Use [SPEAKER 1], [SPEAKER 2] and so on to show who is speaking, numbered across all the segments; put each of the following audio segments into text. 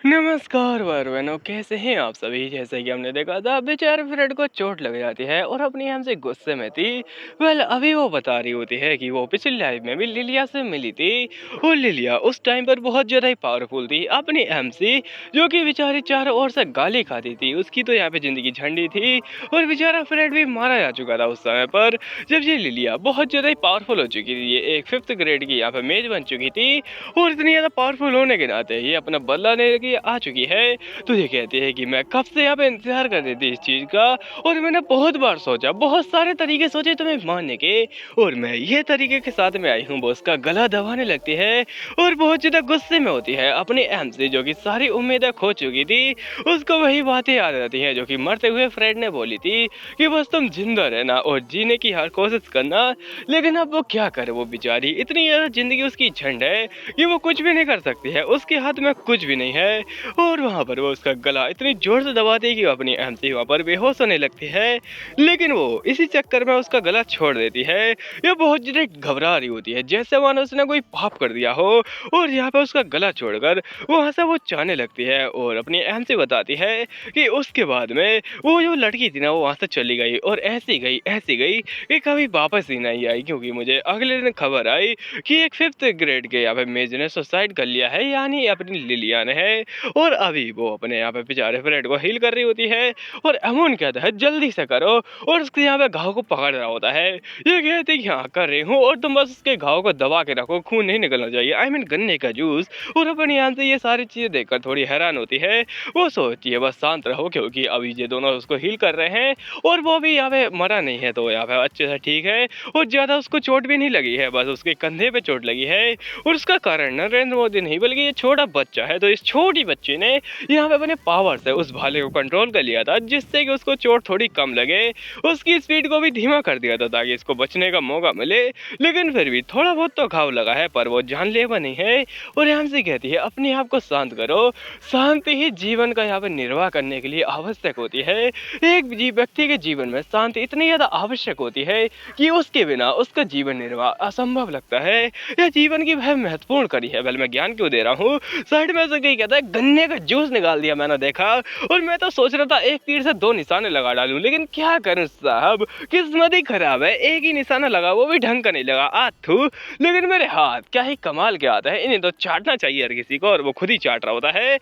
[SPEAKER 1] नमस्कार भाई-बहनों, कैसे हैं आप सभी? जैसे कि हमने देखा था बेचारे फ्रेड को चोट लग जाती है और अपनी हमसे गुस्से में थी। अभी वो बता रही होती है कि वो पिछली लाइफ में भी लिलिया से मिली थी और लिलिया उस टाइम पर बहुत ज़्यादा ही पावरफुल थी अपनी एमसी, जो कि बेचारी चारों ओर से गाली खाती थी। उसकी तो यहाँ पे ज़िंदगी झंडी थी और बेचारा फ्रेड भी मारा जा चुका था उस समय पर, जब ये लिलिया बहुत ज़्यादा ही पावरफुल हो चुकी थी। ये एक 5th ग्रेड की यहाँ पे मेज बन चुकी थी और इतनी ज़्यादा पावरफुल होने के नाते ये अपना बदला लेने की आ चुकी है। तो ये कहती है कि मैं कब से यहाँ पे इंतज़ार कर रही थी इस चीज़ का और मैंने बहुत बार सोचा, बहुत सारे तरीके सोचे तुम्हें मारने के, और मैं ये तरीके के साथ में आई हूँ। वो उसका गला दबाने लगती है और बहुत ज़्यादा गुस्से में होती है अपनी एम से, जो कि सारी उम्मीदें खो चुकी थी। उसको वही बातें याद रहती हैं जो कि मरते हुए फ्रेड ने बोली थी कि बस तुम जिंदा रहना और जीने की हर कोशिश करना। लेकिन अब वो क्या करे, वो बेचारी इतनी ज़्यादा ज़िंदगी उसकी झंड है कि वो कुछ भी नहीं कर सकती है, उसके हाथ में कुछ भी नहीं है। और वहाँ पर वो उसका गला इतनी ज़ोर से दबाती है कि वो अपनी एमसी वहाँ पर बेहोश होने लगती है। लेकिन वो इसी चक्कर में उसका गला छोड़ देती है। ये बहुत ज़्यादा घबरा रही होती है, जैसे मानो उसने कोई पाप कर दिया हो, और यहाँ पे उसका गला छोड़कर वहाँ से वो जाने लगती है और अपनी एमसी बताती है कि उसके बाद में वो जो लड़की थी ना, वो वहाँ से चली गई और ऐसी गई कि कभी वापस ही नहीं आई। क्योंकि मुझे अगले दिन खबर आई कि एक 5th ग्रेड के यहाँ पे मेज ने सुसाइड कर लिया है, यानी अपनी लिलिया ने है। और अभी वो अपने यहाँ पे बेचारे फ्रेंड को हील कर रही होती है और अमून कहता है जल्दी से करो, और उसके यहाँ पे घाव को पकड़ रहा होता है। ये कहती है कि हाँ कर रही हूँ, और तुम बस उसके घाव को दबा के रखो, खून नहीं निकलना चाहिए, आई मीन गन्ने का जूस। और अपने यहाँ से ये सारी चीजें देखकर थोड़ी हैरान होती है। वो सोचती है बस शांत रहो, क्योंकि अभी ये दोनों उसको हील कर रहे हैं और वो भी यहाँ पे मरा नहीं है, तो यहाँ पे अच्छे से ठीक है और ज्यादा उसको चोट भी नहीं लगी है, बस उसके कंधे पे चोट लगी है। और उसका कारण नरेंद्र मोदी नहीं बल्कि ये छोटा बच्चा है। तो इस छोटी बच्ची ने यहाँ पे अपने पावर से उस भाले को कंट्रोल कर लिया था, जिससे कि उसको चोट थोड़ी कम लगे, उसकी स्पीड को भी धीमा कर दिया था ताकि इसको बचने का मौका मिले। लेकिन फिर भी थोड़ा बहुत तो घाव लगा है, पर वो जानलेवा नहीं है। और यहाँ से कहती है अपने आप को शांत करो, शांति ही जीवन का यहाँ पे निर्वाह करने के लिए आवश्यक होती है। एक व्यक्ति के जीवन में शांति इतनी ज्यादा आवश्यक होती है कि उसके बिना उसका जीवन निर्वाह असंभव लगता है। यह जीवन की वह महत्वपूर्ण कड़ी है। मैं ज्ञान क्यों दे रहा हूँ, साइड में से कहीं कहता है गन्ने का जूस निकाल दिया मैंने देखा, और मैं तो सोच रहा था एक तीर से 2 निशाने लगा डालूं, लेकिन क्या करूं साहब, किस्मत ही खराब है, एक ही निशाना लगा वो भी ढंग का नहीं लगा, आथू। लेकिन मेरे हाथ क्या ही कमाल के आता है, इन्हें तो चाटना चाहिए हर किसी को, और वो खुद ही चाट रहा होता है।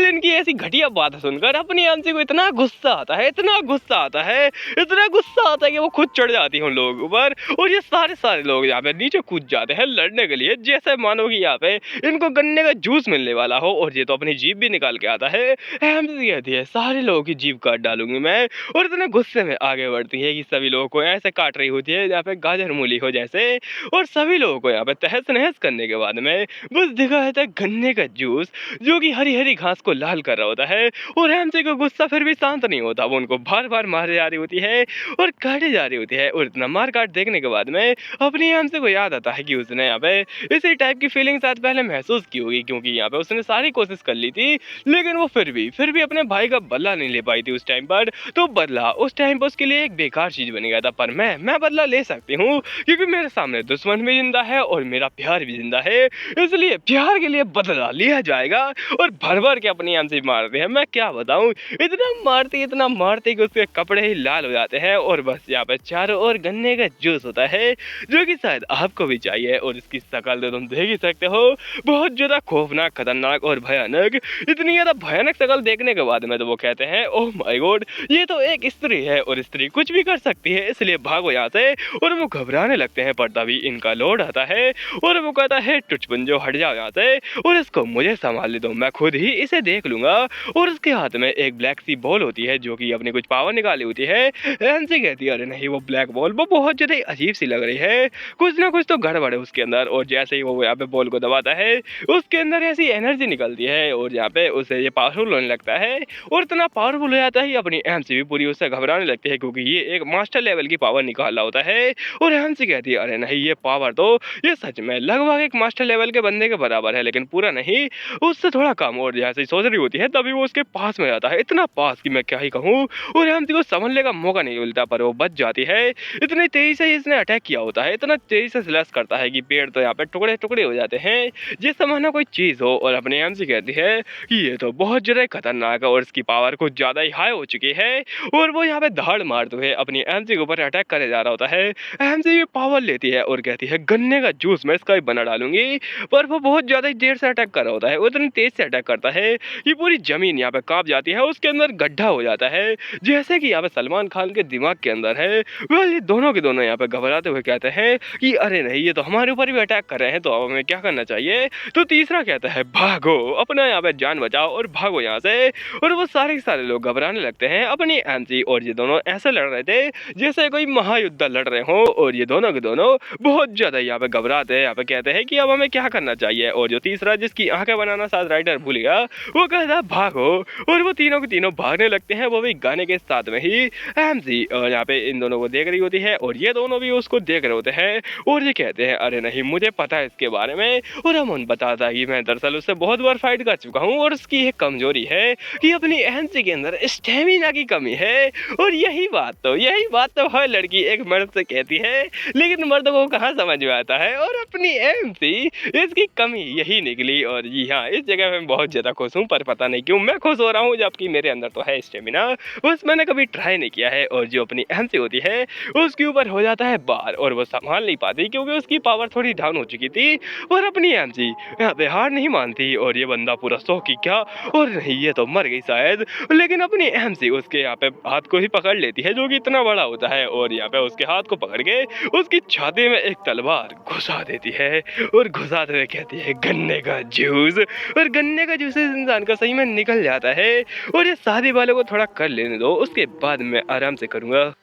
[SPEAKER 1] इनकी ऐसी घटिया बात सुनकर अपनी आंटी को इतना गुस्सा आता है, इतना गुस्सा आता है, इतना गुस्सा आता है कि वो खुद चढ़ जाती है उन लोगों के ऊपर, और ये सारे लोग यहाँ पे नीचे कूद जाते हैं लड़ने के लिए, जैसे मानो कि यहाँ पे इनको गन्ने का जूस मिलने वाला हो। और ये तो अपनी जीभ भी निकाल के आता है। एमसी कहती है सारे लोगों की जीभ काट डालूंगी मैं, और इतने गुस्से में आगे बढ़ती है कि सभी लोगों को ऐसे काट रही होती है यहाँ पे गाजर मूली हो जैसे, और सभी लोगों को यहाँ पे तहस नहस करने के बाद में बस दिखा देता है गन्ने का जूस, जो कि हरी हरी घास को लाल कर रहा होता है। और एमसी का गुस्सा फिर भी शांत नहीं होता, वो उनको बार बार मारे जा रही होती है और काटे जा रही होती है। और इतना मार काट देखने के बाद में अपनी एमसी को याद आता है कि उसने यहाँ पे इसी टाइप की फीलिंग शायद पहले महसूस की होगी, क्योंकि यहाँ पे उसने सारी कोशिश कर ली थी, लेकिन वो फिर भी अपने भाई का बदला नहीं ले पाई थी उस टाइम पर। तो बदला उस टाइम पर उसके लिए एक बेकार चीज बन गया था, पर मैं बदला ले सकती हूँ, क्योंकि मेरे सामने दुश्मन भी जिंदा है और मेरा प्यार भी जिंदा है, इसलिए प्यार के लिए बदला लिया जाएगा। और भर भर के अपनी एमसी मारते हैं, मैं क्या बताऊं, इतना मारती कि उसके कपड़े ही लाल हो जाते हैं। और बस यहाँ पे चारों ओर गन्ने का जूस होता है, जो कि शायद आपको भी चाहिए। और इसकी शक्ल तो तुम देख ही सकते हो, बहुत ज्यादा खौफनाक, खतरनाक और भयानक। इतनी ज्यादा भयानक शक्ल देखने के बाद में तो वो कहते हैं ओह माय गॉड, ये तो एक स्त्री है और स्त्री कुछ भी कर सकती है, इसलिए भागो यहाँ से। और वो घबराने लगते हैं, पर तभी इनका लॉर्ड आता है और वो कहता है टुचपुंजो हट जाओ यहाँ से, और इसको मुझे संभाल दो, मैं खुद ही इसे देख लूंगा। और उसके हाथ में एक ब्लैक सी बॉल होती है, जो कि अपनी कुछ पावर निकाली होती है। एनसी कहती है अरे नहीं, वो ब्लैक बॉल वो बहुत ज्यादा अजीब सी लग रही है, कुछ ना कुछ तो गड़बड़ है उसके अंदर। और जैसे ही वो यहाँ पे बॉल को दबाता है, उसके अंदर ऐसी एनर्जी निकलती है और यहाँ पे उसे ये पावरफुल होने लगता है। और इतना पावरफुल हो जाता है अपनी एमसी भी पूरी उससे घबराने लगती है, क्योंकि ये एक मास्टर लेवल की पावर निकाल रहा होता है। और एमसी कहती है अरे नहीं, ये पावर तो ये सच में लगभग एक मास्टर लेवल के बंदे के बराबर है, लेकिन पूरा नहीं, उससे थोड़ा कम। और जैसे ही सोच रही होती है, तभी वो उसके पास में जाता है, इतना पास कि मैं क्या ही कहूँ। और एमसी को संभलने का मौका नहीं मिलता, पर वो बच जाती है। इतनी तेजी से इसने अटैक किया होता है, इतना तेजी से स्लैश करता है कि पेड़ तो यहाँ पे टुकड़े टुकड़े हो जाते हैं, जिस समय ना कोई चीज हो। और अपने एमसी कहती है है कि ये तो बहुत ज़्यादा खतरनाक है और इसकी पावर कुछ ज़्यादा ही हाई हो चुकी है और वो यहाँ पे धाड़ मारते हुए अपनी एमसी के ऊपर अटैक करे जा रहा होता है। एमसी भी पावर लेती है और कहती है गन्ने का जूस मैं इसका ही बना डालूंगी, पर वो बहुत ज़्यादा ही देर से अटैक कर रहा होता है, वो इतनी तेज से अटैक करता है कि पूरी ज़मीन यहाँ पे काँप जाती है, उसके अंदर गड्ढा हो जाता है जैसे कि यहाँ पे सलमान खान के दिमाग के अंदर है। वेल ये दोनों के दोनों यहाँ पे घबराते हुए कहते हैं कि अरे नहीं, ये तो हमारे ऊपर भी अटैक कर रहे हैं, तो अब हमें क्या करना चाहिए। तो तीसरा कहता है भागो, अपना यहाँ पे जान बचाओ और भागो यहाँ से। और वो सारे के सारे लोग घबराने लगते हैं अपनी एमसी, और ये दोनों ऐसे लड़ रहे थे जैसे कोई महायुद्ध लड़ रहे हो, और ये दोनों के दोनों बहुत ज्यादा यहाँ पे घबराते हैं। यहाँ पे कहते हैं कि अब हमें क्या करना चाहिए। और जो तीसरा जिसकी आंखें बनाना साथ राइटर भूल गया, वो कहता है भागो, और वो तीनों के तीनों भागने लगते हैं, वो भी गाने के साथ में ही। एमसी और यहाँ पे इन दोनों को देख रही होती है और ये दोनों भी उसको देख रहे होते हैं और ये कहते हैं अरे नहीं, मुझे पता है इसके बारे में। और अमन बताता है कि मैं दरअसल उससे बहुत बार फाइट कर चुका हूँ और उसकी एक कमजोरी है कि अपनी एमसी के अंदर स्टेमिना की कमी है। और यही बात तो हर लड़की एक मर्द से कहती है, लेकिन मर्द को कहाँ समझ में आता है। और अपनी एमसी इसकी कमी यही निकली। और जी हाँ, इस जगह मैं बहुत ज़्यादा खुश हूँ, पर पता नहीं क्यों मैं खुश हो रहा हूँ, जबकि मेरे अंदर तो है स्टेमिना, बस मैंने कभी ट्राई नहीं किया है। और जो अपनी एमसी होती है उसके ऊपर हो जाता है बार और वो संभाल नहीं पाती क्योंकि उसकी पावर थोड़ी डाउन हो चुकी थी। और अपनी एमसी यहाँ पे हार नहीं मानती और ये बंदा पूरा सो की क्या, और नहीं ये तो मर गई शायद, लेकिन अपनी एमसी उसके यहाँ पे हाथ को ही पकड़ लेती है जो कि इतना बड़ा होता है, और यहाँ पे उसके हाथ को पकड़ के उसकी छाती में एक तलवार घुसा देती है और घुसाते हुए कहती है गन्ने का जूस। और गन्ने का जूस इस इंसान का सही में निकल जाता है। और ये शादी वालों को थोड़ा कर लेने दो, उसके बाद मैं आराम से करूँगा।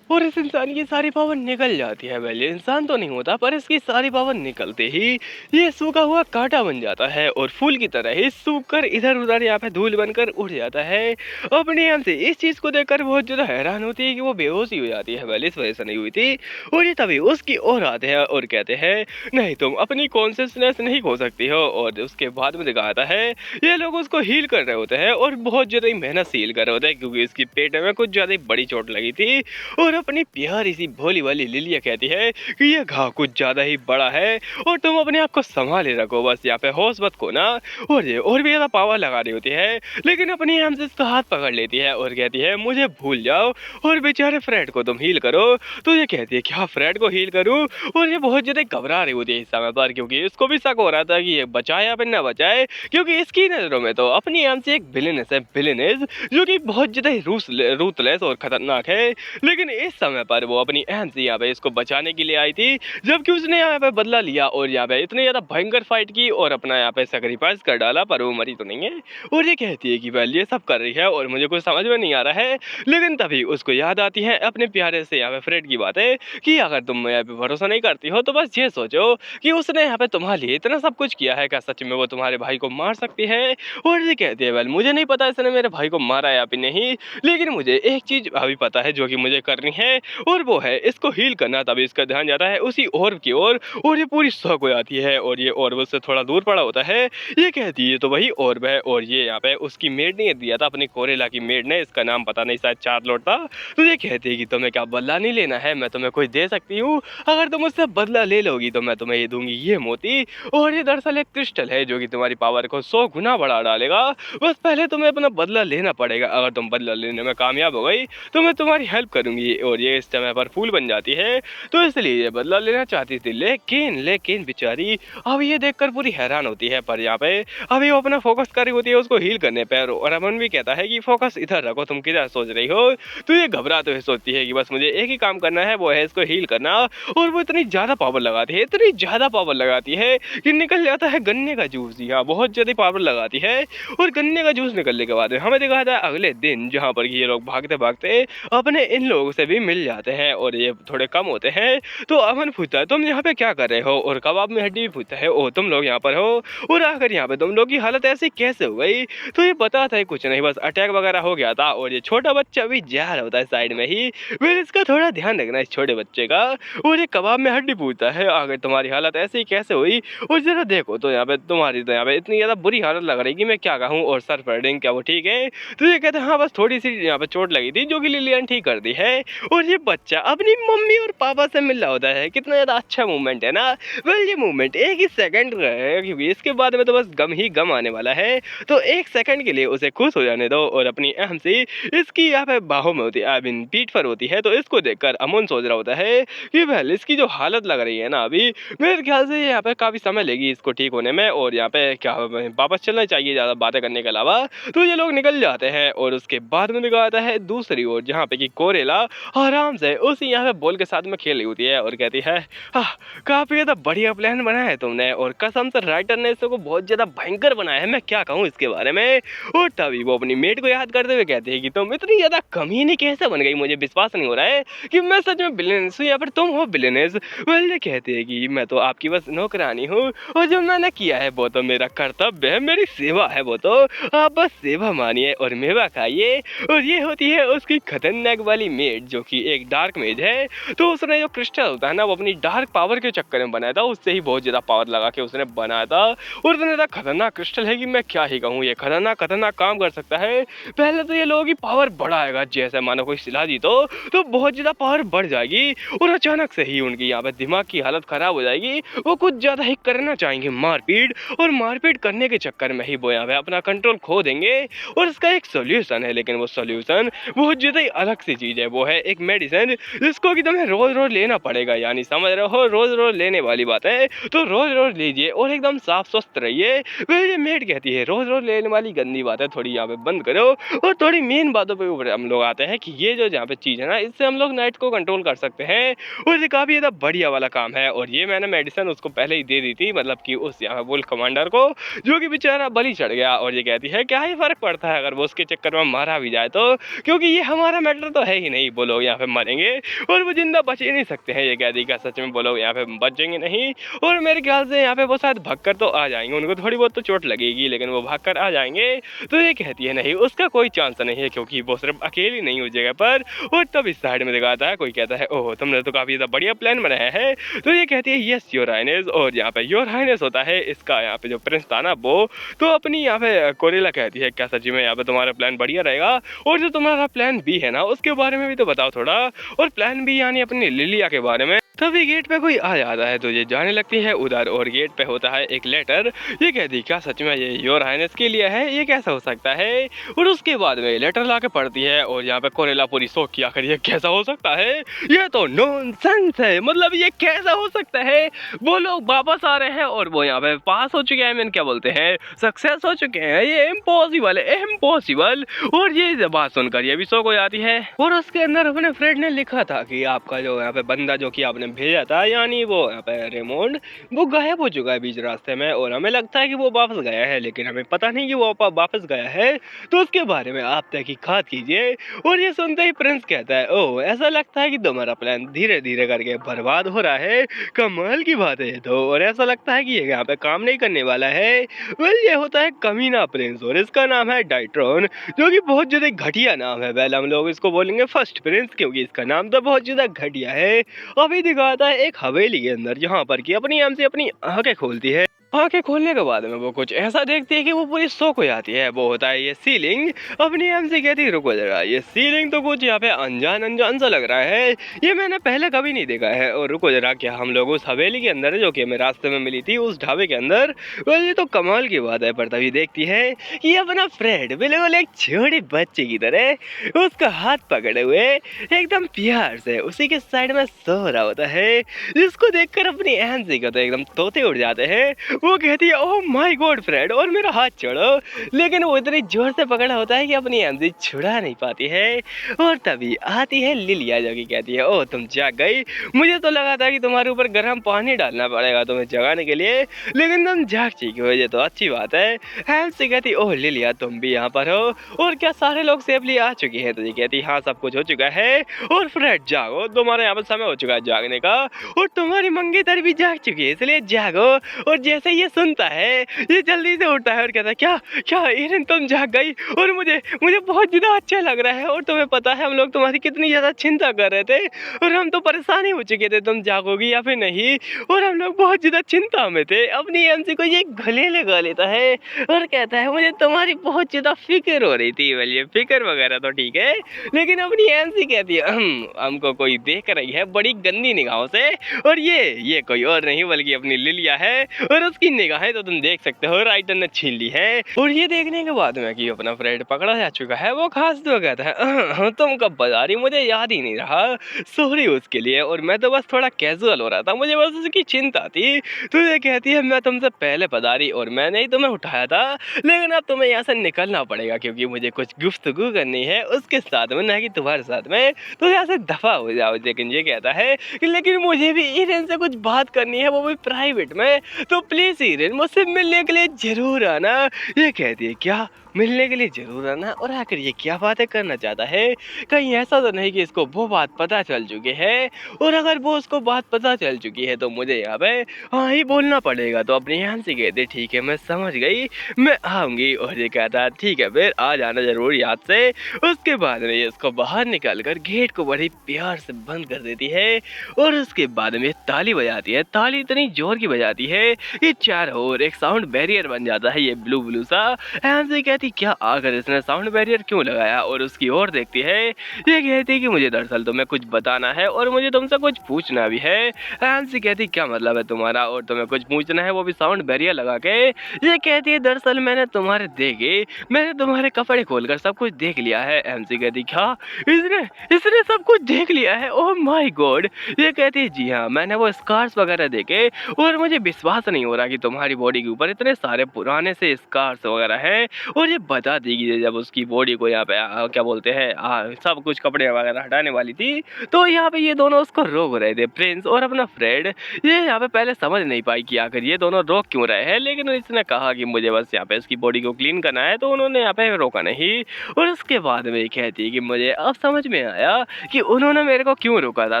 [SPEAKER 1] और इस इंसान की सारी पावर निकल जाती है। वैसे इंसान तो नहीं होता, पर इसकी सारी पावर निकलते ही ये सूखा हुआ कांटा बन जाता है और फूल की तरह ही सूख कर इधर उधर यहाँ पे धूल बनकर उड़ जाता है। अपने यहाँ से इस चीज़ को देखकर बहुत ज़्यादा हैरान होती है कि वो बेहोश ही हो जाती है। वैसे इस वजह से नहीं हुई थी। और ये तभी उसकी ओर आते हैं और कहते हैं नहीं, तुम अपनी कॉन्शियसनेस नहीं खो सकती हो। और उसके बाद में दिखाता है ये लोग उसको हील कर रहे होते हैं और बहुत ज़्यादा ही मेहनत से हील कर रहे होते हैं क्योंकि इसकी पेट में कुछ ज़्यादा बड़ी चोट लगी थी। और अपनी प्यारी सी भोली वाली लिलिया कहती है कि ये घाव कुछ ज्यादा ही बड़ा है और तुम अपने आप को संभाले रखो, बस यहाँ पे होश मत खोना। और ये और भी ज्यादा पावर लगा रही होती है, लेकिन अपनी हम से इसका हाथ पकड़ लेती है और कहती है मुझे भूल जाओ और बेचारे फ्रेड को तुम हील करो। तो ये कहती है क्या फ्रेड को हील करूं। और ये बहुत ज्यादा घबरा रही होती है इस समय पर, क्योंकि इसको भी शक हो रहा था कि ये बचाए या फिर ना बचाए, क्योंकि इसकी नजरों में तो अपनी हम से एक विलेनेस है, विलेनेस जो कि बहुत ज्यादा रूथलेस और खतरनाक है। लेकिन इस समय पर वो अपनी एमसी यहाँ पे इसको बचाने के लिए आई थी, जबकि उसने यहाँ पे बदला लिया और यहाँ पे इतनी ज्यादा भयंकर फाइट की और अपना यहाँ पे सेक्रीफाइस कर डाला, पर वो मरी तो नहीं है। और ये कहती है कि वेल ये सब कर रही है और मुझे कुछ समझ में नहीं आ रहा है। लेकिन तभी उसको याद आती है अपने प्यारे से यहाँ पे फ्रेड की बातें कि अगर तुम यहाँ पे भरोसा नहीं करती हो तो बस ये सोचो कि उसने यहाँ पे तुम्हारे लिए इतना सब कुछ किया है, क्या सच में वो तुम्हारे भाई को मार सकती है। और ये कहती है वेल मुझे नहीं पता इसने मेरे भाई को मारा या फिर नहीं, लेकिन मुझे एक चीज अभी पता है जो कि मुझे करनी है, और वो है इसको हील करना। तभी इसका ध्यान जाता है उसी ऑर्ब की ओर और ये पूरी शौक हो जाती है और ये ऑर्ब उससे थोड़ा दूर पड़ा होता है। ये कहती है तो वही ऑर्ब है और ये यहाँ पे उसकी मेड ने दिया था, अपनी कोरेला की मेड ने, इसका नाम पता नहीं शायद चार्लोट था। तो ये कहती है कि तुम्हें क्या बदला नहीं लेना है, मैं तुम्हें कुछ दे सकती हूँ, अगर तुम उससे बदला ले लोगी तो मैं तुम्हें ये दूंगी ये मोती। और ये दरअसल एक क्रिस्टल है जो कि तुम्हारी पावर को 100 गुना बढ़ा डालेगा, बस पहले तुम्हें अपना बदला लेना पड़ेगा। अगर तुम बदला लेने में कामयाब हो गई तो मैं तुम्हारी हेल्प करूंगी। और ये इस समय पर फूल बन जाती है, तो इसलिए ये बदला लेना चाहती थी। लेकिन बेचारी अब ये देखकर पूरी हैरान होती है, पर यहाँ पे अभी वो अपना फोकस कर रही होती है उसको हील करने पर। और अमन भी कहता है कि फोकस इधर रखो, तुम किधर सोच रही हो। तो ये घबराते हुए सोचती है कि बस मुझे एक ही काम करना है, वो है इसको हील करना। और वो इतनी ज्यादा पावर लगाती है, इतनी ज्यादा पावर लगाती है कि निकल जाता है गन्ने का जूस। जी हाँ, बहुत ज्यादा पावर लगाती है। और गन्ने का जूस निकलने के बाद हमें दिखाता है अगले दिन, जहाँ पर ये लोग भागते भागते अपने इन लोगों से भी मिल जाते हैं और ये थोड़े कम होते हैं। तो अमन पूछता है तुम यहाँ पे क्या कर रहे हो, और कबाब में हड्डी भी पूछता है ओ तुम लोग यहाँ पर हो, और आखिर यहाँ पे तुम लोग की हालत ऐसी कैसे हो गई। तो ये बताता है कुछ नहीं, बस अटैक वगैरह हो गया था और ये छोटा बच्चा भी जा रहा होता है साइड में ही, फिर इसका थोड़ा ध्यान रखना इस छोटे बच्चे का। और ये कबाब में हड्डी पूछता है आखिर तुम्हारी हालत ऐसी कैसे हुई, और जरा देखो तो यहाँ पे तुम्हारी तो यहाँ पे इतनी ज्यादा बुरी हालत लग रही कि मैं क्या कहूँ, और सर फर्डिंग क्या वो ठीक है। तो ये कहते हैं हाँ बस थोड़ी सी यहाँ पे चोट लगी थी जो कि लिलियन ठीक कर दी है। और ये बच्चा अपनी मम्मी और पापा से मिल रहा होता है। कितना ज़्यादा अच्छा मूवमेंट है ना। वेल ये मूवमेंट एक ही सेकंड का है क्योंकि इसके बाद में तो बस गम ही गम आने वाला है। तो एक सेकंड के लिए उसे खुश हो जाने दो और अपनी अहम सी इसकी यहाँ पे बाहों में होती है, आई मीन पीठ पर होती है। तो इसको देखकर अमन सोच रहा होता है कि वेल इसकी जो हालत लग रही है ना अभी, मेरे ख्याल से यहाँ पे काफ़ी समय लेगी इसको ठीक होने में और यहाँ पे क्या वापस चलना चाहिए ज़्यादा बातें करने के अलावा। तो ये लोग निकल जाते हैं और उसके बाद में निकल आता है दूसरी ओर जहाँ पे कि कोरेला आराम से उसी यहाँ पे बॉल के साथ में खेल रही होती है और कहती है हाँ काफ़ी ज़्यादा बढ़िया प्लान बनाया है तुमने और कसम से राइटर ने इसको बहुत ज़्यादा भयंकर बनाया है, मैं क्या कहूँ इसके बारे में। और तभी वो अपनी मेट को याद करते हुए कहती है कि तुम इतनी ज़्यादा कमीनी कैसे बन गई, मुझे विश्वास नहीं हो रहा है कि मैं सच में बिलियनेस हूँ या फिर तुम हो बिलियनेस। वेल ये कहती है कि मैं तो आपकी बस नौकरानी हूँ और जो मैंने किया है वो तो मेरा कर्तव्य है, मेरी सेवा है वो तो, आप बस सेवा मानिए और मेवा खाइए। और ये होती है उसकी खतरनाक वाली मेट जो कि एक डार्क मेज है। तो उसने जो क्रिस्टल होता है ना वो अपनी डार्क पावर के चक्कर में बनाया था, उससे ही बहुत ज़्यादा पावर लगा के उसने बनाया था। और इतना ज़्यादा खतरनाक क्रिस्टल है कि मैं क्या ही कहूँ, ये खतरनाक काम कर सकता है। पहले तो ये लोगों की पावर बढ़ाएगा, जैसे मानो कोई सिला दी तो बहुत ज़्यादा पावर बढ़ जाएगी और अचानक से ही उनकी यहाँ पे दिमाग की हालत ख़राब हो जाएगी। वो कुछ ज़्यादा ही करना चाहेंगे मारपीट, और मारपीट करने के चक्कर में ही वो यहाँ पे अपना कंट्रोल खो देंगे। और इसका एक सोल्यूशन है, लेकिन वो सोल्यूशन बहुत ज़्यादा ही अलग सी चीज़ है। वो है एक मेडिसिन जिसको कि तुम्हें रोज़ रोज़ लेना पड़ेगा, यानी समझ रहे हो रोज़ रोज़ लेने वाली बात है। तो रोज़ रोज़ लीजिए और एकदम साफ स्वस्थ रहिए। वह ये मेड कहती है रोज़ रोज़ लेने वाली गंदी बात है थोड़ी यहाँ पे बंद करो और थोड़ी मेन बातों पे ऊपर हम लोग आते हैं कि ये जो यहाँ पे चीज़ है ना इससे हम लोग नाइट को कंट्रोल कर सकते हैं और ये काफ़ी ज़्यादा बढ़िया वाला काम है। और ये मैंने मेडिसिन उसको पहले ही दे दी थी, मतलब कि उस यहाँ वुल्फ कमांडर को, जो कि बेचारा बलि चढ़ गया। और ये कहती है क्या ही फ़र्क पड़ता है अगर वो उसके चक्कर में मारा भी जाए तो, क्योंकि ये हमारा मैटर तो है ही नहीं, वो लोग यहाँ पे मरेंगे और वो जिंदा बच ही नहीं सकते हैं। ये कहती क्या सच में वो लोग यहाँ पे बचेंगे नहीं, और मेरे ख्याल से यहाँ पे वो शायद भागकर तो आ जाएंगे, उनको थोड़ी बहुत तो चोट लगेगी लेकिन वो भागकर आ जाएंगे। तो ये कहती है नहीं उसका कोई चांस नहीं है क्योंकि वो सिर्फ अकेली नहीं उस जगह पर। और तब इस साइड में दिखाता है कोई कहता है ओह तुमने तो काफ़ी ज़्यादा बढ़िया प्लान बनाया है। तो ये कहती है यस योर हाइनेस, और यहाँ पे योर हाइनेस होता है इसका यहाँ पे जो प्रिंस था ना वो, तो अपनी यहाँ पे कोरेला कहती है क्या सच्ची में यहाँ पे तुम्हारा प्लान बढ़िया रहेगा, और जो तुम्हारा प्लान बी है ना उसके बारे में भी तो बताओ थोड़ा। और प्लान बी यानी अपनी लिलिया के बारे में। तभी गेट पे कोई आ जाता है तो ये जाने लगती है उधर, और गेट पे होता है एक लेटर। ये कहती क्या सच में ये योर हाइनेस के लिए है, ये कैसा हो सकता है। और उसके बाद में लेटर ला के पढ़ती है और यहाँ पे कोरेला पूरी शौक किया कर ये कैसा हो सकता है, ये तो नॉनसेंस है, मतलब ये कैसा हो सकता है। वो लोग वापस आ रहे हैं और वो यहाँ पे पास हो चुके हैं, मैंने क्या बोलते हैं सक्सेस हो चुके हैं, ये इम्पॉसिबल है इम्पॉसिबल। और ये बात सुनकर ये भी शौक हो जाती है। और उसके अंदर अपने फ्रेंड ने लिखा था कि आपका जो यहाँ पे बंदा जो कि आपने भेजा था, यानी वो यहाँ पे रेमोंड, वो गायब हो चुका है बीच रास्ते में, और हमें लगता है कि वो वापस गया है लेकिन हमें पता नहीं कि वो वापस गया है, तो उसके बारे में आप तहकीकात कीजिए। और ये सुनते ही प्रिंस कहता है ओह ऐसा लगता है कि तुम्हारा प्लान धीरे धीरे करके बर्बाद हो रहा है, कमाल की बात है तो, और ऐसा लगता है कि ये यहाँ पे काम नहीं करने वाला है। वेल ये होता है कमीना प्रिंस और इसका नाम है डाइट्रॉन, जो कि बहुत ज्यादा घटिया नाम है। वेल हम लोग इसको बोलेंगे फर्स्ट प्रिंस क्योंकि इसका नाम तो बहुत ज्यादा घटिया है। अभी दिखाता है एक हवेली के अंदर जहाँ पर कि अपनी आम से अपनी आंखें खोलती है। आंखें खोलने के बाद में वो कुछ ऐसा देखती है कि वो पूरी शॉक हो जाती है। वो होता है ये सीलिंग, अपनी एम से कहती है रुको जरा, ये सीलिंग तो कुछ यहाँ पे अनजान सा लग रहा है, ये मैंने पहले कभी नहीं देखा है। और रुको जरा क्या हम लोग उस हवेली के अंदर है जो कि हमें रास्ते में मिली थी उस ढाबे के अंदर। वेल ये तो कमाल की बात है। पर तभी देखती है कि अपना फ्रेंड बिल्कुल एक छोटे बच्चे की तरह उसका हाथ पकड़े हुए एकदम प्यार से उसी के साइड में सो रहा होता है, जिसको देखकर अपनी एहन सी को तो एकदम तोते उड़ जाते हैं। वो कहती है ओह माय गॉड फ्रेंड, और मेरा हाथ छोड़ो, लेकिन वो इतनी जोर से पकड़ा होता है कि अपनी एमजी छुड़ा नहीं पाती है। और तभी आती है लिलिया जो कि कहती है ओह तुम जाग गई, मुझे तो लगा था कि तुम्हारे ऊपर गर्म पानी डालना पड़ेगा तुम्हें जगाने के लिए, लेकिन तुम जाग चुकी हो, ये तो अच्छी बात है। हैम से कहती ओह लिलिया तुम भी यहाँ पर हो, और क्या सारे लोग सेफली आ चुके हैं। तो ये कहती हाँ सब कुछ हो चुका है, और फ्रेंड जागो तुम्हारे यहाँ पर समय हो चुका है जागने का, और तुम्हारी मंगेतर भी जाग चुकी है इसलिए जागो। और जैसे जैसे ये सुनता है ये जल्दी से उठता है और कहता है क्या क्या इरन तुम जाग गई, और मुझे मुझे बहुत ज़्यादा अच्छा लग रहा है, और तुम्हें पता है हम लोग तुम्हारी कितनी ज़्यादा चिंता कर रहे थे और हम तो परेशान ही हो चुके थे तुम जागोगी या फिर नहीं, और हम लोग बहुत ज़्यादा चिंता में थे। अपनी एमसी को ये गले लगा लेता है और कहता है मुझे तुम्हारी बहुत ज़्यादा फिक्र हो रही थी। बोलिए फिक्र वगैरह तो ठीक है, लेकिन अपनी एमसी कहती है हमको कोई देख रही है बड़ी गंदी निगाहों से, और ये कोई और नहीं बल्कि अपनी लिलिया है, और उसकी निगाहें तो तुम देख सकते हो राइटर ने छीन ली है। और ये देखने के बाद में कि अपना फ्रेंड पकड़ा जा चुका है, वो खास तो कहता है तुम कब बता रही, मुझे याद ही नहीं रहा, सॉरी उसके लिए, और मैं तो बस थोड़ा कैजुअल हो रहा था, मुझे बस उसकी चिंता थी। तो ये कहती है मैं तुमसे पहले बता रही और मैंने ही तुम्हें उठाया था, लेकिन अब तुम्हें यहाँ से निकलना पड़ेगा क्योंकि मुझे कुछ गुफ्तगू करनी है उसके साथ में, ना कि तुम्हारे साथ में, तो यहाँ से दफा हो जाओ। लेकिन ये कहता है कि लेकिन मुझे भी ईरेन से कुछ बात करनी है, वो भी प्राइवेट में, तो प्लीज ईरेन मुझसे मिलने के लिए जरूर आना। ये कहती है क्या मिलने के लिए जरूर आना, और आखिर ये क्या बातें करना चाहता है, कहीं ऐसा तो नहीं कि इसको वो बात पता चल चुकी है, और अगर वो उसको बात पता चल चुकी है तो मुझे यहाँ पे हाँ ही बोलना पड़ेगा। तो अपनी यहाँ से कहते ठीक है मैं समझ गई, मैं आऊँगी, और ये कहता है ठीक है फिर आ जाना जरूर याद से। उसके बाद में ये इसको बाहर निकाल कर गेट को बड़ी प्यार से बंद कर देती है, और उसके बाद में ताली बजाती है, ताली इतनी जोर की बजाती है कि चारों ओर एक साउंड बैरियर बन जाता है, ये ब्लू ब्लू सा। हैंसी कहती क्या आकर इसने साउंड बैरियर क्यों लगाया, और उसकी ओर देखती है, ये कहती कि मुझे दरअसल तुम्हें कुछ बताना है और मुझे तुमसे कुछ पूछना भी है। हैंसी कहती क्या मतलब है तुम्हारा, और तुम्हें कुछ पूछना है वो भी साउंड बैरियर लगा के। ये कहती है दरअसल मैंने तुम्हारे कपड़े खोलकर सब कुछ देख लिया है। हैंसी कहती क्या इसने इसने सब कुछ देख लिया है, ओह माय गॉड। ये कहती है जी हाँ मैंने वो स्कार्स वगैरह देखे और मुझे विश्वास नहीं हो रहा कि तुम्हारी बॉडी के ऊपर इतने सारे पुराने से स्कार्स वगैरह हैं। और ये बता दी कि जब उसकी बॉडी को यहाँ पे क्या बोलते हैं सब कुछ कपड़े वगैरह हटाने वाली थी, तो यहाँ पे ये दोनों उसको रोक रहे थे, प्रिंस और अपना फ्रेंड। ये यहाँ पे पहले समझ नहीं पाई कि आखिर ये दोनों रोक क्यों रहे हैं, लेकिन इसने कहा कि मुझे बस यहाँ पे इसकी बॉडी को क्लीन करना है, तो उन्होंने यहाँ पे रोका नहीं। और उसके बाद में कहती है कि मुझे अब समझ में आया कि उन्होंने मेरे को क्यों रोका था,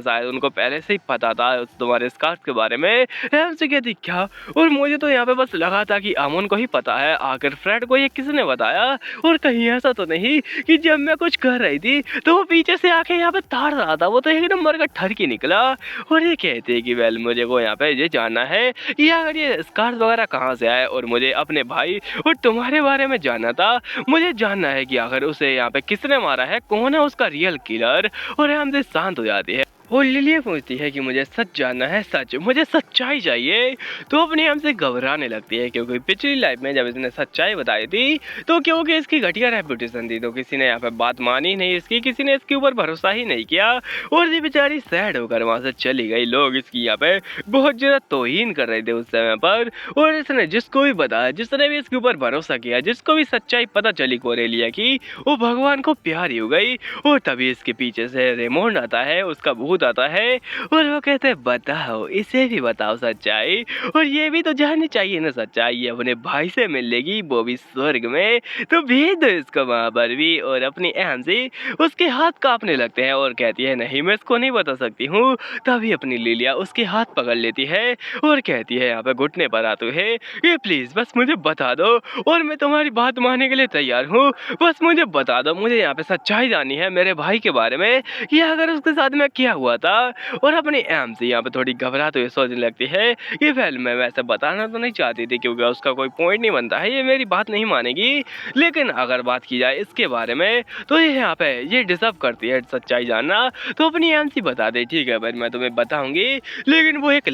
[SPEAKER 1] शायद उनको पहले से ही पता था तुम्हारे स्कार्फ के बारे में। हमसे कहती क्या, और मुझे तो यहाँ पे बस लगा था कि अमन को ही पता है, आखिर फ्रेंड को ये किसने बताया, और कहीं ऐसा तो नहीं कि जब मैं कुछ कर रही थी तो वो पीछे से आके यहाँ पे ताड़ रहा था, वो तो एक नंबर का ठरकी निकला। और ये कहते हैं कि वेल मुझे को यहाँ पे ये जानना है कि अगर ये स्कार्फ वगैरह कहाँ से आए, और मुझे अपने भाई और तुम्हारे बारे में जानना था, मुझे जानना है कि आखिर उसे यहाँ पे किसने मारा है, कौन है उसका रियल किलर। और हमसे शांत हो जाती है। वो लिलिया पूछती है कि मुझे सच जानना है, सच, मुझे सच्चाई चाहिए। तो अपने हम से घबराने लगती है क्योंकि पिछली लाइफ में जब इसने सच्चाई बताई थी तो क्योंकि इसकी घटिया रेपुटेशन थी तो किसी ने यहाँ पे बात मानी नहीं इसकी, किसी ने इसके ऊपर भरोसा ही नहीं किया, और ये बेचारी सैड होकर वहाँ से चली गई। लोग इसकी यहाँ पे बहुत ज़्यादा तौहीन कर रहे थे उस समय पर, और इसने जिसको भी बताया, जिसने भी इसके ऊपर भरोसा किया, जिसको भी सच्चाई पता चली कोरेलिया की, वो भगवान को प्यारी हो गई। और तभी इसके पीछे से रेमोंड आता है, उसका भूत आता है, और वो कहते हैं बताओ, इसे भी बताओ सच्चाई, और ये भी तो जाननी चाहिए ना सच्चाई, ये अपने भाई से मिलेगी वो भी स्वर्ग में, तो भेज दो इसको वहां पर भी। और अपनी अहम से उसके हाथ कांपने लगते हैं और कहती है नहीं मैं इसको नहीं बता सकती हूँ। तभी अपनी लिलिया उसके हाथ पकड़ लेती है और कहती है यहाँ पे घुटने पर आते हुए ये प्लीज बस मुझे बता दो और मैं तुम्हारी बात मानने के लिए तैयार हूँ, बस मुझे बता दो, मुझे यहाँ पे सच्चाई जाननी है मेरे भाई के बारे में कि अगर उसके साथ में क्या हुआ था। और अपनी एम से यहाँ पे थोड़ी घबराते हुए सोचने लगती है कि वेल मैं वैसे बताना तो नहीं चाहती थी क्योंकि उसका कोई पॉइंट नहीं बनता है, ये मेरी बात नहीं मानेगी, लेकिन अगर बात की जाए इसके बारे में तो ये यहाँ पे ये डिजर्व करती है सच्चाई जानना। तो अपनी एम सी बता दे ठीक है भाई मैं तुम्हें बताऊंगी, लेकिन वो एक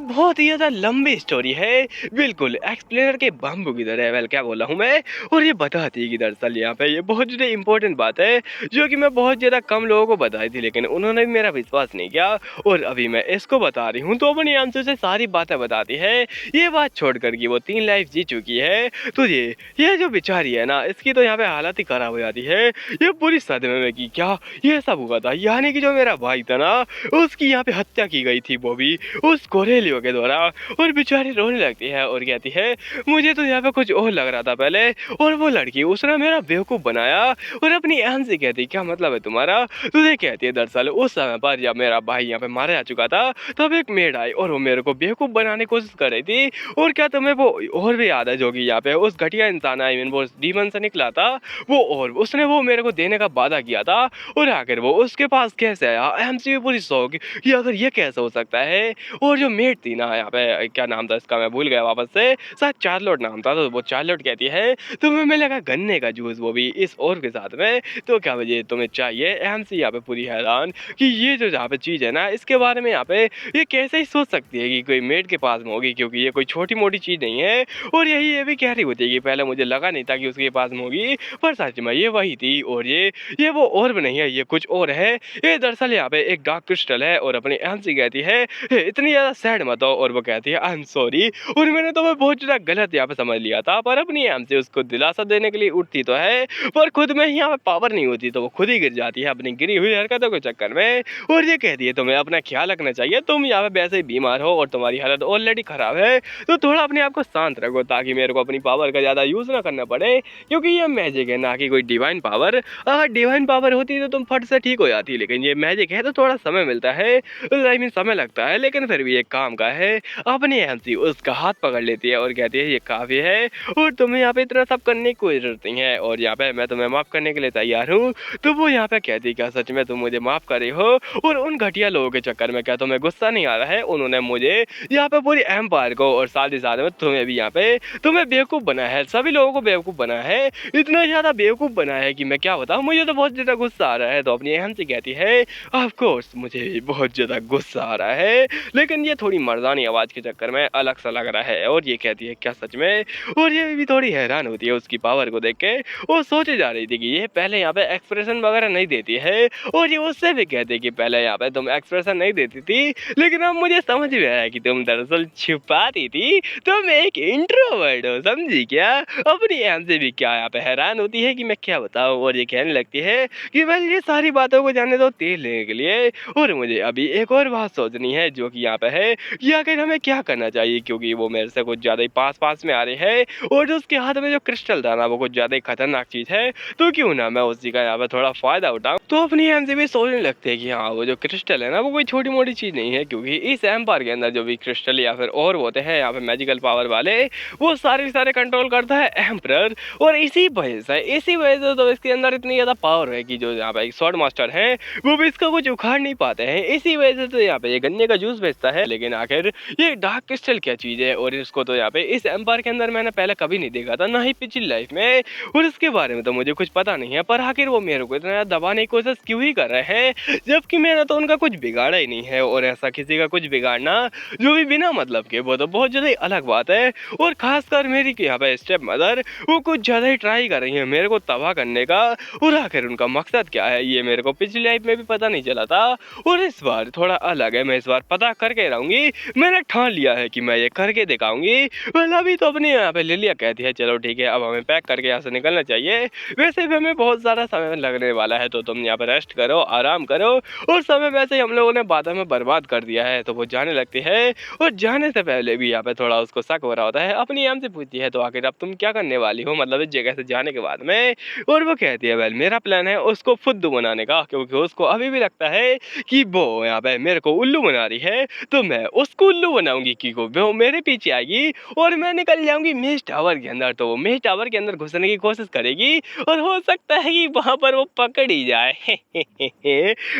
[SPEAKER 1] बहुत ही ज़्यादा लंबी स्टोरी है, बिल्कुल एक्सप्लेनर के बाम्बू की तरह। वेल क्या बोला हूँ मैं, और ये बताती है कि दरअसल यहाँ पे ये बहुत ज़्यादा इंपॉर्टेंट बात है जो कि मैं बहुत ज़्यादा कम लोगों को बताई थी लेकिन उन्होंने भी मेरा विश्वास नहीं किया, और अभी मैं इसको बता रही हूँ। तो अपनी आंसर से सारी बातें बताती है, ये बात छोड़कर कि वो 3 लाइफ जी चुकी है, तो ये जो बेचारी है ना इसकी तो यहाँ पे हालत ही खराब हो जाती है, ये पूरी सदमे में कि क्या ये सब हुआ था, यानी कि जो मेरा भाई था ना उसकी यहाँ पे हत्या की गई थी वो भी उस कोरेलियो के द्वारा। और बेचारी रोने लगती है और कहती है मुझे तो यहाँ पे कुछ और लग रहा था पहले, और वो लड़की उसने मेरा बेवकूफ़ बनाया। और अपनी एहन से कहती क्या मतलब है तुम्हारा, तुझे कहती है दरअसल उस समय पर जब मेरा भाई यहाँ पे मारा जा चुका था, तब एक मेड आई और वो मेरे को बेवकूफ़ बनाने की कोशिश कर रही थी। और क्या तुम्हें वो और भी याद है जो कि यहाँ पे उस घटिया इंसान आई मीन वो डीमन से निकला था, वो और उसने वो मेरे को देने का वादा किया था और आखिर वो उसके पास कैसे आया? एमसी भी पूरी शौक कि अगर ये कैसे हो सकता है। और जो मेड थी ना यहाँ पे, क्या नाम था इसका मैं भूल गया वापस से, शायद चार्लोट नाम था, तो वो चार्लोट कहती है तुम्हें मिलेगा गन्ने का जूस, वो भी इस और के साथ में, तो क्या वजह तुम्हें चाहिए? एमसी यहाँ पे पूरी हैरान कि ये जो यहाँ पे चीज़ है ना, इसके बारे में यहाँ पे ये कैसे ही सोच सकती है कि कोई मेड के पास में होगी, क्योंकि ये कोई छोटी मोटी चीज़ नहीं है। और यही ये भी कह रही होती है कि पहले मुझे लगा नहीं था कि उसके पास में होगी, पर सच में ये वही थी। और ये वो और भी नहीं है, ये कुछ और है। ये दरअसल यहाँ पे एक डार्क क्रिस्टल है। और अपनी एमसी कहती है इतनी ज़्यादा सैड मत हो, और वो कहती है आई एम सॉरी, और मैंने तुम्हें बहुत ज़्यादा गलत यहाँ पे समझ लिया था। पर अपनी एमसी उसको दिलासा देने के लिए उठती तो है, पर खुद में यहाँ पे पावर नहीं होती, तो वो खुद ही गिर जाती है अपनी गिरी हुई हरकतों के चक्कर में। और ये कहती है तुम्हें अपना ख्याल रखना चाहिए, तुम यहाँ पे वैसे ही बीमार हो और तुम्हारी हालत ऑलरेडी खराब है, तो थोड़ा अपने आप को शांत रखो ताकि मेरे को अपनी पावर का ज़्यादा यूज़ ना करना पड़े, क्योंकि ये मैजिक है ना कि कोई डिवाइन पावर। अगर डिवाइन पावर होती तो तुम फट से ठीक हो जाती, लेकिन ये मैजिक है तो थोड़ा समय मिलता है, आई मीन समय लगता है, लेकिन फिर भी एक काम का है। अपनी एमसी उसका हाथ पकड़ लेती है और कहती है ये काफ़ी है और तुम्हें यहाँ पे इतना सब करने की कोई ज़रूरत नहीं है, और यहाँ पे मैं तुम्हें माफ़ करने के लिए तैयार हूँ। तो वो यहाँ पे कहती है क्या सच में तुम मुझे माफ़ कर रही हो? और उन घटिया लोगों के चक्कर में क्या तुम्हें गुस्सा नहीं आ रहा है? उन्होंने मुझे यहाँ पे पूरी एम्पायर को और साथ ही साथ में तुम्हें भी यहाँ पे तुम्हें बेवकूफ़ बनाया है, सभी लोगों को बेवकूफ़ बनाया है, इतना ज़्यादा बेवकूफ़ बनाया है कि मैं क्या बताऊँ, मुझे तो बहुत ज़्यादा गुस्सा आ रहा है। तो अपनी एमसी कहती है ऑफ कोर्स मुझे भी बहुत ज़्यादा गुस्सा आ रहा है, लेकिन ये थोड़ी मर्दानी आवाज़ के चक्कर में अलग सा लग रहा है। और ये कहती है क्या सच में? और ये भी थोड़ी हैरान होती है उसकी पावर को देख के, वो सोचे जा रही थी कि ये पहले यहाँ पे एक्सप्रेशन वगैरह नहीं देती है, और ये उससे भी कहती है कि पहले यहाँ पे तुम एक्सप्रेशन नहीं देती थी, लेकिन अब मुझे समझ में आया कि तुम दरअसल छुपाती थी, तुम एक इंट्रोवर्ट हो, समझी क्या? अपनी एमसी भी क्या यहाँ पे हैरान होती है कि मैं क्या बताऊँ, और ये कहने लगती है कि भाई ये सारी बातों को जाने दो तेल लेने के लिए, और मुझे अभी एक और बात सोचनी है जो कि यहाँ पे है कि आखिर हमें क्या करना चाहिए, क्योंकि वो मेरे से कुछ ज़्यादा ही पास में आ रही है, और जो उसके हाथ में जो क्रिस्टल था ना वो कुछ ज़्यादा ही खतरनाक चीज़ है, तो क्यों ना मैं उसी का यहाँ पे थोड़ा फ़ायदा उठाऊँ। तो अपनी एमसी भी सोचने लगते हैं कि हाँ वो जो क्रिस्टल है ना वो कोई छोटी मोटी चीज़ नहीं है, क्योंकि इस एम्पायर के अंदर जो भी क्रिस्टल या फिर और होते हैं यहाँ पे मैजिकल पावर वाले, वो सारे कंट्रोल करता है एम्परर, और इसी वजह से तो इसके अंदर इतनी ज़्यादा पावर है कि जो यहाँ पे एक स्वॉर्ड मास्टर है वो भी इसका कुछ उखाड़ नहीं पाते हैं। इसी वजह से तो यहाँ पे ये गन्ने का जूस बेचता है। लेकिन आखिर ये डार्क क्रिस्टल क्या चीज़ है, और इसको तो यहाँ पे इस एम्पायर के अंदर मैंने पहले कभी नहीं देखा था, ना ही पिछली लाइफ में, और इसके बारे में तो मुझे कुछ पता नहीं है। पर आखिर वो मेरे को इतना दबाने की कोशिश क्यों ही कर रहे हैं, जबकि मैंने तो उनका कुछ बिगाड़ा ही नहीं है। और ऐसा किसी का कुछ बिगाड़ना जो भी बिना मतलब के, वो तो बहुत ज़्यादा अलग बात है। और खासकर मेरी यहाँ पे स्टेप मदर, वो कुछ ज़्यादा ही ट्राई कर रही है मेरे को तबाह करने का, और आखिर उनका मकसद क्या है ये मेरे को पिछली लाइफ में भी पता नहीं चला था, और इस बार थोड़ा अलग है। मैं इस बार पता करके रहूँगी, मैंने ठान लिया है कि मैं ये करके दिखाऊंगी। वेल अभी तो अपनी यहाँ पे लिलिया कहती है चलो ठीक है अब हमें पैक करके यहाँ से निकलना चाहिए, वैसे भी हमें बहुत ज़्यादा समय लगने वाला है, तो तुम यहाँ पर रेस्ट करो, आराम करो, और समय वैसे ही हम लोगों ने बातों में बर्बाद कर दिया है। तो वो जाने लगती है, और जाने से पहले भी यहाँ पे थोड़ा उसको शक हो रहा होता है। अपनी एम से पूछती है तो आखिर अब तुम क्या करने वाली हो, मतलब इस जगह से जाने के बाद में? और वो कहती है वेल मेरा प्लान है उसको फुद्दू बनाने का, क्योंकि उसको अभी भी लगता है कि वो यहाँ पे मेरे को उल्लू बना रही है, तो मैं उसको उल्लू बनाऊंगी कि वो मेरे पीछे आएगी और मैं निकल जाऊंगी मेज टावर के अंदर। तो वो मेज टावर के अंदर घुसने की कोशिश करेगी, और हो सकता है कि वहां पर वो पकड़ ही जाए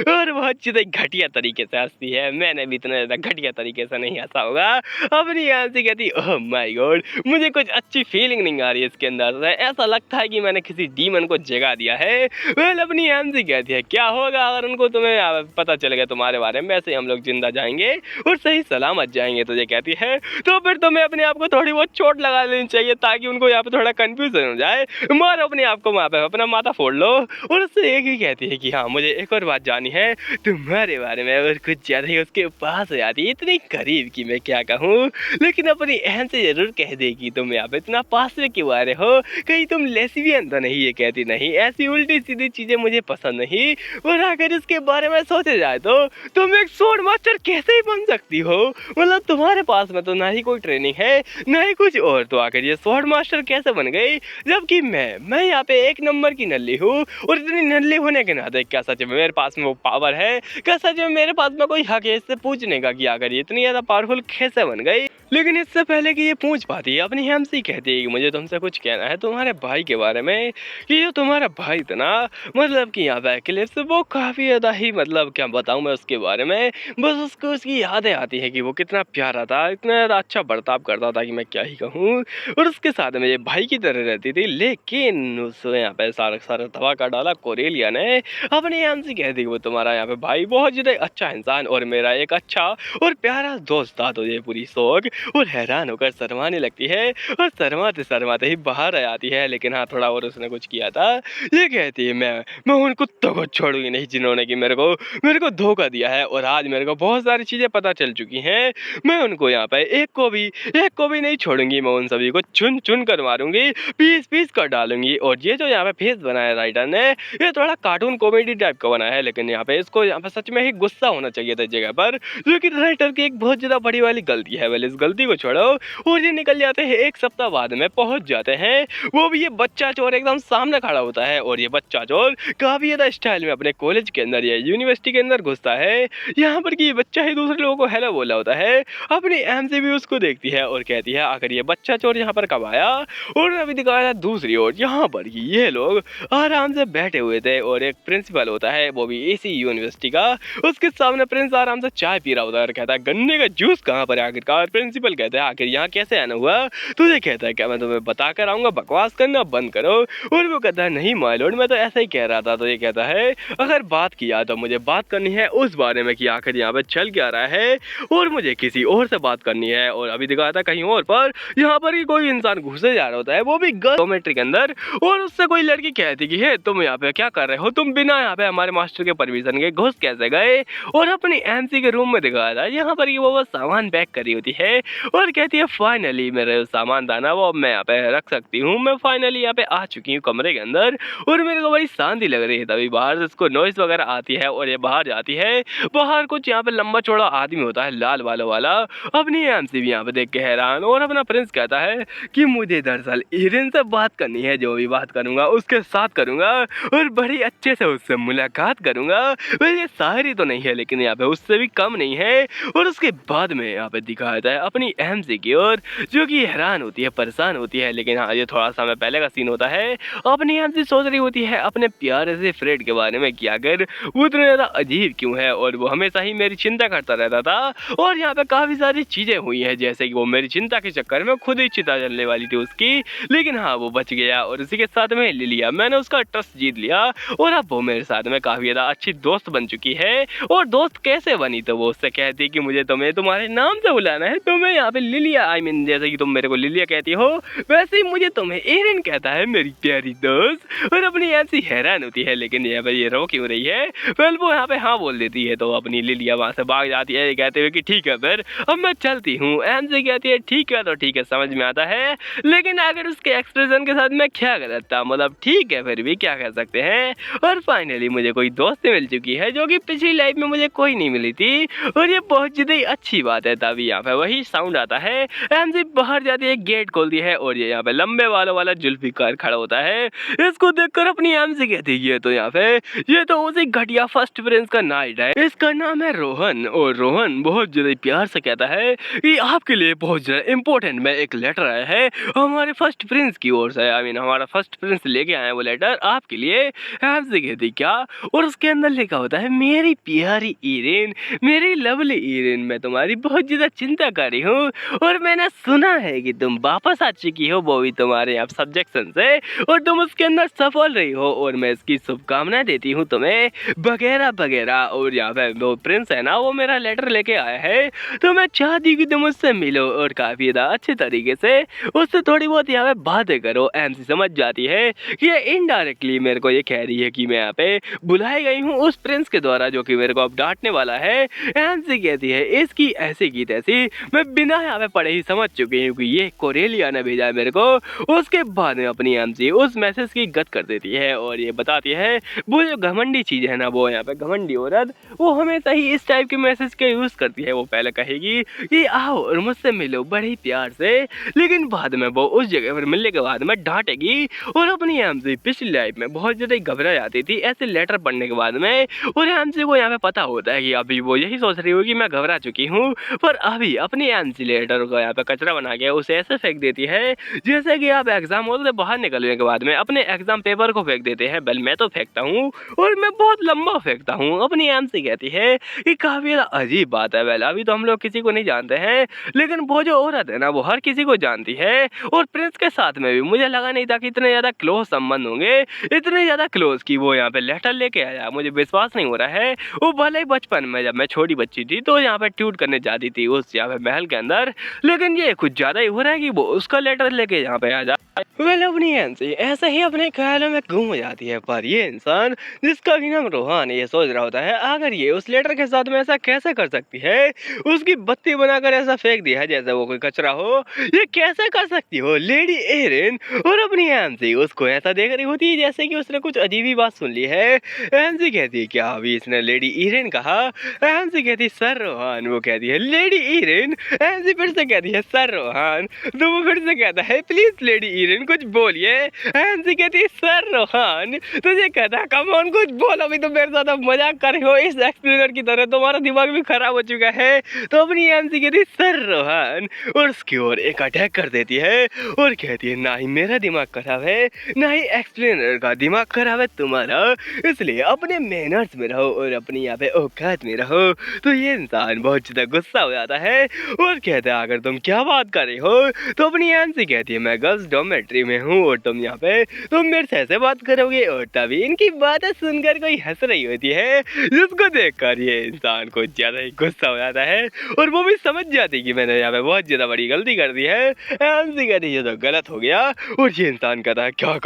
[SPEAKER 1] और बहुत ज़्यादा घटिया तरीके से हंसती है। मैंने भी इतना ज़्यादा घटिया तरीके से नहीं हंसा होगा। अपनी यहाँ से कहती ओह माय गॉड, मुझे कुछ अच्छी फीलिंग नहीं आ रही है इसके अंदर से, ऐसा लगता है कि मैंने किसी डीमन को जगा दिया है। वेल अपनी एमसी कहती है क्या होगा अगर उनको तुम्हें पता चल गया तुम्हारे बारे में, वैसे हम लोग जिंदा जाएंगे और सही सलामत जाएंगे। तो ये कहती है तो फिर तुम्हें अपने आप को थोड़ी बहुत चोट लगा लेनी चाहिए ताकि उनको यहाँ पे थोड़ा कंफ्यूजन हो जाए, मारो अपने आप को वहाँ पे, अपना माथा फोड़ लो। और उससे एक ही कहती है कि हाँ मुझे एक और बात जानी है तुम्हारे बारे में, और कुछ ज़्यादा ही उसके पास हो जाती है, इतनी करीब कि मैं क्या कहूँ, लेकिन अपनी एहन से जरूर कह देगी तुम यहाँ पे इतना पास में क्यों आ रहे हो, कहीं तुम लेस्बियन तो नहीं? ये कहती नहीं, ऐसी उल्टी सीधी चीज़ें मुझे पसंद नहीं। और अगर इसके बारे में सोचा जाए तो तुम एक स्वॉर्ड मास्टर कैसे ही बन सकती हो, मतलब तुम्हारे पास में तो ना ही कोई ट्रेनिंग है ना ही कुछ और, तो आखिर ये स्वॉर्ड मास्टर कैसे बन गई, जबकि मैं यहाँ पे एक नंबर की नल्ली हूँ, और इतनी नल्ली होने के नाते क्या सच में मेरे पास में वो पावर है, क्या सच में मेरे पास में कोई हक है इससे पूछने का कि आखिर ये इतनी ज़्यादा पावरफुल कैसे बन गई। लेकिन इससे पहले कि ये पूछ पाती है, अपनी हेमसी कहती है कि मुझे तुमसे कुछ कहना है तुम्हारे भाई के बारे में, कि जो तुम्हारा भाई था ना, मतलब कि यहाँ पे एक्लिप्स, वो काफ़ी ज़्यादा ही, मतलब क्या बताऊँ मैं उसके बारे में, बस उसको उसकी यादें आती है कि वो कितना प्यारा था, इतना ज़्यादा अच्छा बर्ताव करता था कि मैं क्या ही कहूँ, और उसके साथ में ये भाई की तरह रहती थी। लेकिन उस यहाँ पे सारा सारा तबाह कर डाला कोरेलिया ने। अपनी हेमसी कहती वो तुम्हारा यहाँ पे भाई बहुत ज़्यादा अच्छा इंसान और मेरा एक अच्छा और प्यारा दोस्त था, तो ये पूरी सोच और हैरान होकर शर्माने लगती है, और शर्माते शर्माते ही बाहर आ जाती है। लेकिन हाँ, थोड़ा और उसने कुछ किया था। ये कहती है मैं उन कुत्तों को छोड़ूंगी नहीं जिन्होंने कि मेरे को धोखा दिया है, और आज मेरे को बहुत सारी चीज़ें पता चल चुकी हैं। मैं उनको यहाँ पे एक को भी नहीं छोड़ूंगी, मैं उन सभी को चुन चुन कर मारूंगी, पीस पीस कर डालूंगी। और ये जो यहाँ पे फेस बनाया राइटर ने, ये थोड़ा कार्टून कॉमेडी टाइप का बनाया है, लेकिन यहाँ पे इसको यहाँ पे सच में ही गुस्सा होना चाहिए था जगह पर, जो कि राइटर की एक बहुत ज़्यादा बड़ी वाली गलती है। वेल, इस गलती को छोड़ो और ये निकल जाते हैं, एक सप्ताह बाद में पहुंच जाते हैं। वो भी ये बच्चा चोर एकदम सामने खड़ा होता है, और ये बच्चा चोर काफ़ी ज़्यादा स्टाइल में अपने कॉलेज के अंदर या यूनिवर्सिटी के अंदर घुसता है। यहाँ पर कि ये बच्चा ही दूसरे लोगों को हेलो बोला होता है। अपनी एमसी भी उसको देखती है और कहती है आखिर ये बच्चा चोर यहाँ पर कब आया। और अभी दिखाया दूसरी ओर, यहाँ पर ये लोग आराम से बैठे हुए थे, और एक प्रिंसिपल होता है, वो भी इसी यूनिवर्सिटी का, उसके सामने प्रिंस आराम से चाय पी रहा होता है और कहता है गन्ने का जूस कहाँ पर है आखिरकार। प्रिंसिपल कहता है आखिर यहाँ कैसे आना हुआ तुझे, कहता है क्या मैं तुम्हें बता कर आऊँगा, बकवास करना बंद करो। और वो कहता है नहीं माय लॉर्ड, मैं तो ऐसा ही कह रहा था। तो ये कहता है अगर बात किया तो मुझे बात करनी है उस बारे में कि आखिर यहाँ पे चल क्या रहा है, और मुझे किसी और से बात करनी है। और अभी दिखाया था कहीं और पर, यहाँ पर ही कोई इंसान घुसे जा रहा होता है, वो भी डॉर्मेट्री के अंदर, और उससे कोई लड़की कहती कि हे तुम यहाँ पे क्या कर रहे हो, तुम बिना यहाँ पे हमारे मास्टर के परमिशन के घुस कैसे गए। और अपनी एमसी के रूम में दिखाया था, यहाँ पर वो सामान पैक करी होती है, और कहती है फाइनली मेरा सामान था ना वो मैं यहाँ पे रख सकती हूँ, मैं फाइनली यहाँ पे आ चुकी हूँ कमरे के अंदर, और मेरे को बड़ी शांति लग रही है। तभी बाहर से इसको नॉइस वगैरह आती है, और ये बाहर जाती है। बाहर कुछ यहाँ पे लंबा चौड़ा आदमी होता है लाल बालों वाला। अपनी एमसी भी यहाँ पे देख के हैरान, और अपना प्रिंस कहता है कि मुझे दरअसल इरिन से बात करनी है, जो भी बात करूंगा उसके साथ करूंगा, और बड़ी अच्छे से उससे मुलाकात करूंगा। वैसे ये शायरी तो नहीं है, लेकिन यहाँ पे उससे भी कम नहीं है। और उसके बाद में यहाँ पे दिखाया जाता है अपनी एमसी की ओर, जो कि हैरान होती है, परेशान होती है। लेकिन हाँ, ये थोड़ा समय पहले का सीन होता है। अपनी एमसी सोच रही होती है अपने प्यारे से फ्रेड के बारे में कि आखिर वो इतना ज़्यादा अजीब क्यों है, और वो हमेशा ही मेरी चिंता करता रहता था। और यहाँ पे काफ़ी सारी चीज़ें हुई हैं, जैसे कि वो मेरी चिंता के चक्कर में खुद ही चिता जलने वाली थी उसकी, लेकिन हाँ वो बच गया। और उसी के साथ में लिलिया, मैंने उसका ट्रस्ट जीत लिया, और अब वो मेरे साथ में काफ़ी ज़्यादा अच्छी दोस्त बन चुकी है। और दोस्त कैसे बनी, तो वो उससे कहती कि मुझे तुम्हें तुम्हारे नाम से बुलाना है, तुम्हें यहाँ पे लिलिया, आई मीन जैसे कि तुम मेरे को लिलिया कहती हो, वैसे ही मुझे तुम्हें एरिन कहता है मेरी प्यारी दोस्त। और अपनी ऐसी हैरान होती है, लेकिन यहाँ पे ये रो क्यों रही है। वेल, वो यहाँ पे हाँ बोल देती है, तो अपनी लिलिया वहाँ से भाग जाती है कहते हुए कि ठीक है फिर अब मैं चलती हूँ। एमसी कहती है ठीक है, तो ठीक है, समझ में आता है, लेकिन अगर उसके एक्सप्रेशन के साथ मैं क्या गलत था, मतलब ठीक है फिर भी क्या कह सकते हैं। और फाइनली मुझे कोई दोस्त मिल चुकी है, जो कि पिछली लाइफ में मुझे कोई नहीं मिली थी, और ये बहुत ज़्यादा ही अच्छी बात है। तभी यहाँ पे वही साउंड आता है, एमसी बाहर जाती है, गेट खोलती है, और ये यहाँ पे लंबे बालों वाला जुल्फिकार खड़ा होता है। इसको देखकर अपनी एमसी कहती है तो यहाँ पे ये तो उसी घटिया फर्स्ट प्रिंस का नाइट है, इसका नाम है रोहन। और रोहन बहुत ज़्यादा प्यार से कहता है कि आपके लिए बहुत ज़्यादा इम्पोर्टेंट में एक लेटर आया है हमारे फर्स्ट प्रिंस की ओर से, आई मीन हमारा फर्स्ट प्रिंस लेके आए हैं वो लेटर आपके लिए। एमसी कहती क्या, और उसके अंदर लिखा होता है मेरी प्यारी इरिन, मेरी लवली इरिन, मैं तुम्हारी बहुत ज़्यादा चिंता कर रही हूँ, और मैंने सुना है कि तुम वापस आ चुकी हो, वो भी तुम्हारे आप सब्जेक्शन से, और तुम उसके अंदर सफल रही हो, और मैं इसकी शुभकामनाएं देती हूँ तुम्हें, वगैरह वगैरह। और यहाँ पे वो प्रिंस है ना, वो मेरा लेटर लेके आया है, तो मैं चाहती हूँ कि तुम उससे मिलो, और काफ़ी ज़्यादा अच्छे तरीके से उससे थोड़ी बहुत यहाँ पे बातें करो। एमसी समझ जाती है कि ये इनडायरेक्टली मेरे को ये कह रही है कि मैं यहाँ पे बुलाई गई हूँ उस प्रिंस के द्वारा, जो कि मेरे को अब डांटने वाला है। एमसी कहती है इसकी ऐसी की तैसी मैं बिना यहाँ पे पढ़े ही समझ चुकी हूँ कि ये कोरेलिया ने भेजा है मेरे को। उसके बाद में अपनी एमसी उस मैसेज की गद कर देती है और ये बताती है वो जो घमंडी चीज़ है ना, वो यहाँ पे घमंडी औरत वो हमेशा ही इस टाइप के मैसेज का यूज़ करती है। वो पहले कहेगी कि आओ और मुझसे मिलो बड़े ही प्यार से, लेकिन बाद में वो उस जगह पर मिलने के बाद में डांटेगी। और अपनी एमसी पिछली लाइफ में बहुत ज़्यादा घबरा जाती थी ऐसे लेटर पढ़ने के बाद में, और एमसी को यहाँ पे पता होता है कि अभी वो यही सोच रही होगी मैं घबरा चुकी हूँ, पर अभी अपनी एमसी लेटर को यहाँ पे कचरा बना के उसे ऐसे फेंक देती है जैसे कि आप एग्जाम हॉल से बाहर निकलने के बाद में अपने एग्जाम पेपर को फेंक देते हैं। वेल मैं तो फेंकता हूँ और मैं बहुत लंबा फेंकता हूँ। अपनी एमसी कहती है कि काफी अजीब बात है। वेल अभी तो हम लोग किसी को नहीं जानते हैं, लेकिन वो जो औरत है ना वो हर किसी को जानती है, और प्रिंस के साथ में भी मुझे लगा नहीं था कि इतने ज्यादा क्लोज संबंध होंगे, इतने ज्यादा क्लोज की वो यहाँ पे लेटर लेके आया। मुझे विश्वास नहीं हो रहा है। वो भले ही बचपन में जब मैं छोटी बच्ची थी तो यहाँ पे ट्यूट करने जाती थी उस यहाँ पे महल के अंदर, लेकिन ये कुछ ज्यादा ही हो रहा है कि वो उसका लेटर लेके यहाँ पे आ जाए। वेल अपनी एमसी ऐसे ही अपने ख्यालों में घूम जाती है, पर ये इंसान जिसका कि नाम रोहान ये सोच रहा होता है अगर ये उस लेटर के साथ में ऐसा कैसे कर सकती है, उसकी बत्ती बनाकर ऐसा फेंक दिया है जैसे वो कोई कचरा हो, ये कैसे कर सकती हो लेडी एरिन। और अपनी एमसी उसको ऐसा देख रही होती है जैसे कि उसने कुछ अजीब ही बात सुन ली है। एमसी कहती है क्या अभी इसने लेडी एरिन कहा? एमसी कहती है सर रोहान। वो कहती है लेडी एरिन। एमसी फिर से कहती है सर रोहान। तो वो फिर से कहता है प्लीज लेडी एरिन कुछ बोलिए। एमसी कहती है सर रोहान। तुझे कहता है कम ऑन कुछ बोलो, अभी तो मेरे साथ मजाक कर रहे हो इस एक्सप्लेनर की तरह, तुम्हारा दिमाग भी खराब हो चुका है। तो अपनी एमसी कहती है सर रोहान, और उसकी ओर एक अटैक कर देती है और कहती है ना ही मेरा दिमाग खराब है ना ही एक्सप्लेनर का दिमाग खराब है तुम्हारा, इसलिए अपने मैनर्स में रहो और अपनी यहाँ पे औकात में रहो। तो ये इंसान बहुत ज्यादा गुस्सा हो जाता है और कहता है अगर तुम क्या बात कर रही हो? तो अपनी एमसी कहती है मैं गर्ल्स डॉर्मेट्री में हूँ और तुम यहाँ पे तुम मेरे से ऐसे बात करोगे? और तभी इनकी बातें सुनकर कोई हंस रही होती है, जिसको देखकर ये इंसान को ज्यादा ही गुस्सा हो जाता है और वो भी समझ जाती है कि मैंने यहाँ पे बहुत ज्यादा बड़ी गलती कर दी है। एमसी कहती है ये तो गलत हो गया, और ये इंसान कहता है क्या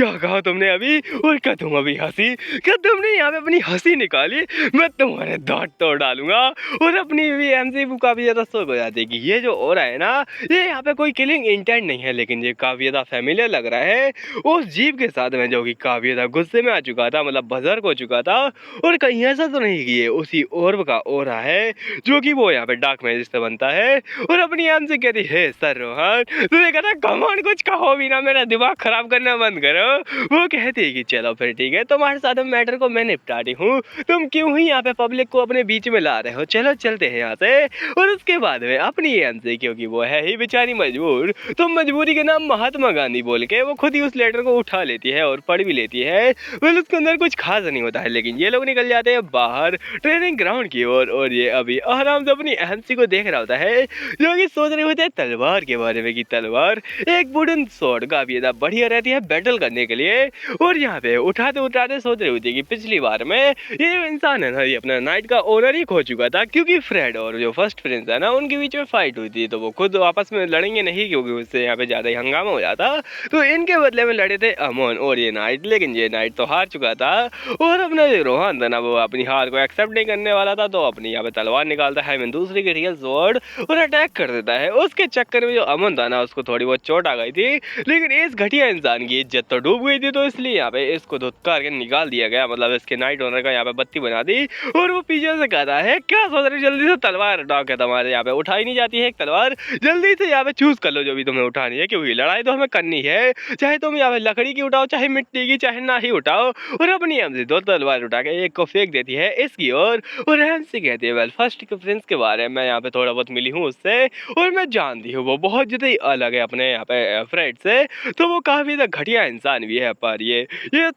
[SPEAKER 1] कहा तुमने अभी? और क्या तुम अभी हंसी? क्या तुमने यहाँ पे अपनी हंसी निकाली? मैं तुम्हारे दांत तोड़ डालूंगा। और अपनी भी एमसी को काफी ज्यादा शौक हो जाती है कि ये जो हो रहा है ना ये यहाँ पे कोई किलिंग इंटेंट नहीं है, लेकिन ये काफी ज्यादा फैमिलियर लग रहा है उस जीव के साथ में जो कि काफी ज्यादा गुस्से में आ चुका था, मतलब बजर्क हो चुका था। और कहीं ऐसा तो नहीं कि ये उसी ओर्ब का हो रहा है जो कि वो यहाँ पे डार्क मैजिक से बनता है। और अपनी एमसी कहती है सर रोहन तुझे कहता कमान कुछ कहो भी ना, मेरा दिमाग खराब करना बंद करो। वो कहती है कि चलो फिर ठीक है तुम्हारे साथ मैटर को मैं निपटा रही हूँ, तुम क्यों ही यहाँ पे पब्लिक को अपने बीच में ला रहे हो, चलो चलते हैं यहाँ से। और उसके बाद में अपनी एमसी क्योंकि वो है ही बेचारी मजबूर, तो मजबूरी के नाम महात्मा गांधी बोल के वो खुद ही उस लेटर को उठा लेती है और पढ़ भी लेती है। वेल उसके अंदर कुछ खास नहीं होता है, लेकिन ये लोग निकल जाते हैं बाहर ट्रेनिंग ग्राउंड की ओर और ये अभी आराम से अपनी एमसी को देख रहा होता है जो कि सोच रहे होते हैं तलवार के बारे में कि तलवार एक वुडन स्वॉर्ड काफी ज्यादा बढ़िया रहती है बैटल करने के लिए। और यहाँ पे उठाते उठाते सोच रही होती है कि पिछली बार में ये जो इंसान है ना ये अपना नाइट का ओनर ही खो चुका था, क्योंकि फ्रेड और जो फर्स्ट प्रिंस है ना उनके बीच में फाइट हुई थी, तो वो खुद आपस में लड़ेंगे नहीं क्योंकि उससे यहाँ पे ज्यादा ही हंगामा हो जाता, तो इनके बदले में लड़े थे अमन और ये नाइट, लेकिन ये नाइट तो हार चुका था। और अपना जो रोहन था ना वो अपनी हार को एक्सेप्ट नहीं करने वाला था, तो अपनी यहाँ पे तलवार निकालता है मैं दूसरी की रियल स्वॉर्ड और अटैक कर देता है। उसके चक्कर में जो अमन था ना उसको थोड़ी बहुत चोट आ गई थी, लेकिन इस घटिया इंसान की इज्जत तो डूब गई थी, तो इसलिए यहाँ पे इसको धुतकार के निकाल दिया गया, मतलब इसके नाइट ओनर का यहाँ पे बत्ती बना दी। और वो पीछे से कहता है क्या सोच रहे जल्दी से तलवार उठाओ, क्या तुम्हारे यहाँ पे उठाई नहीं जाती है एक तलवार, जल्दी से यहाँ पे चूज कर लो जो भी तुम्हें उठानी है, क्योंकि लड़ाई तो हमें करनी है, चाहे तुम यहाँ पे लकड़ी की उठाओ चाहे मिट्टी की चाहे ना ही उठाओ। और अपनी एमसी दो तलवार उठा के एक को फेंक देती है इसकी ओर और एमसी कहती है वेल फर्स्ट प्रिंस के बारे में यहाँ पे थोड़ा बहुत मिली हूँ उससे और मैं जानती हूँ वो बहुत ज्यादा ही अलग है अपने यहाँ पे फ्रेड से, तो वो काफी ज्यादा घटिया इंसान भी है, पर ये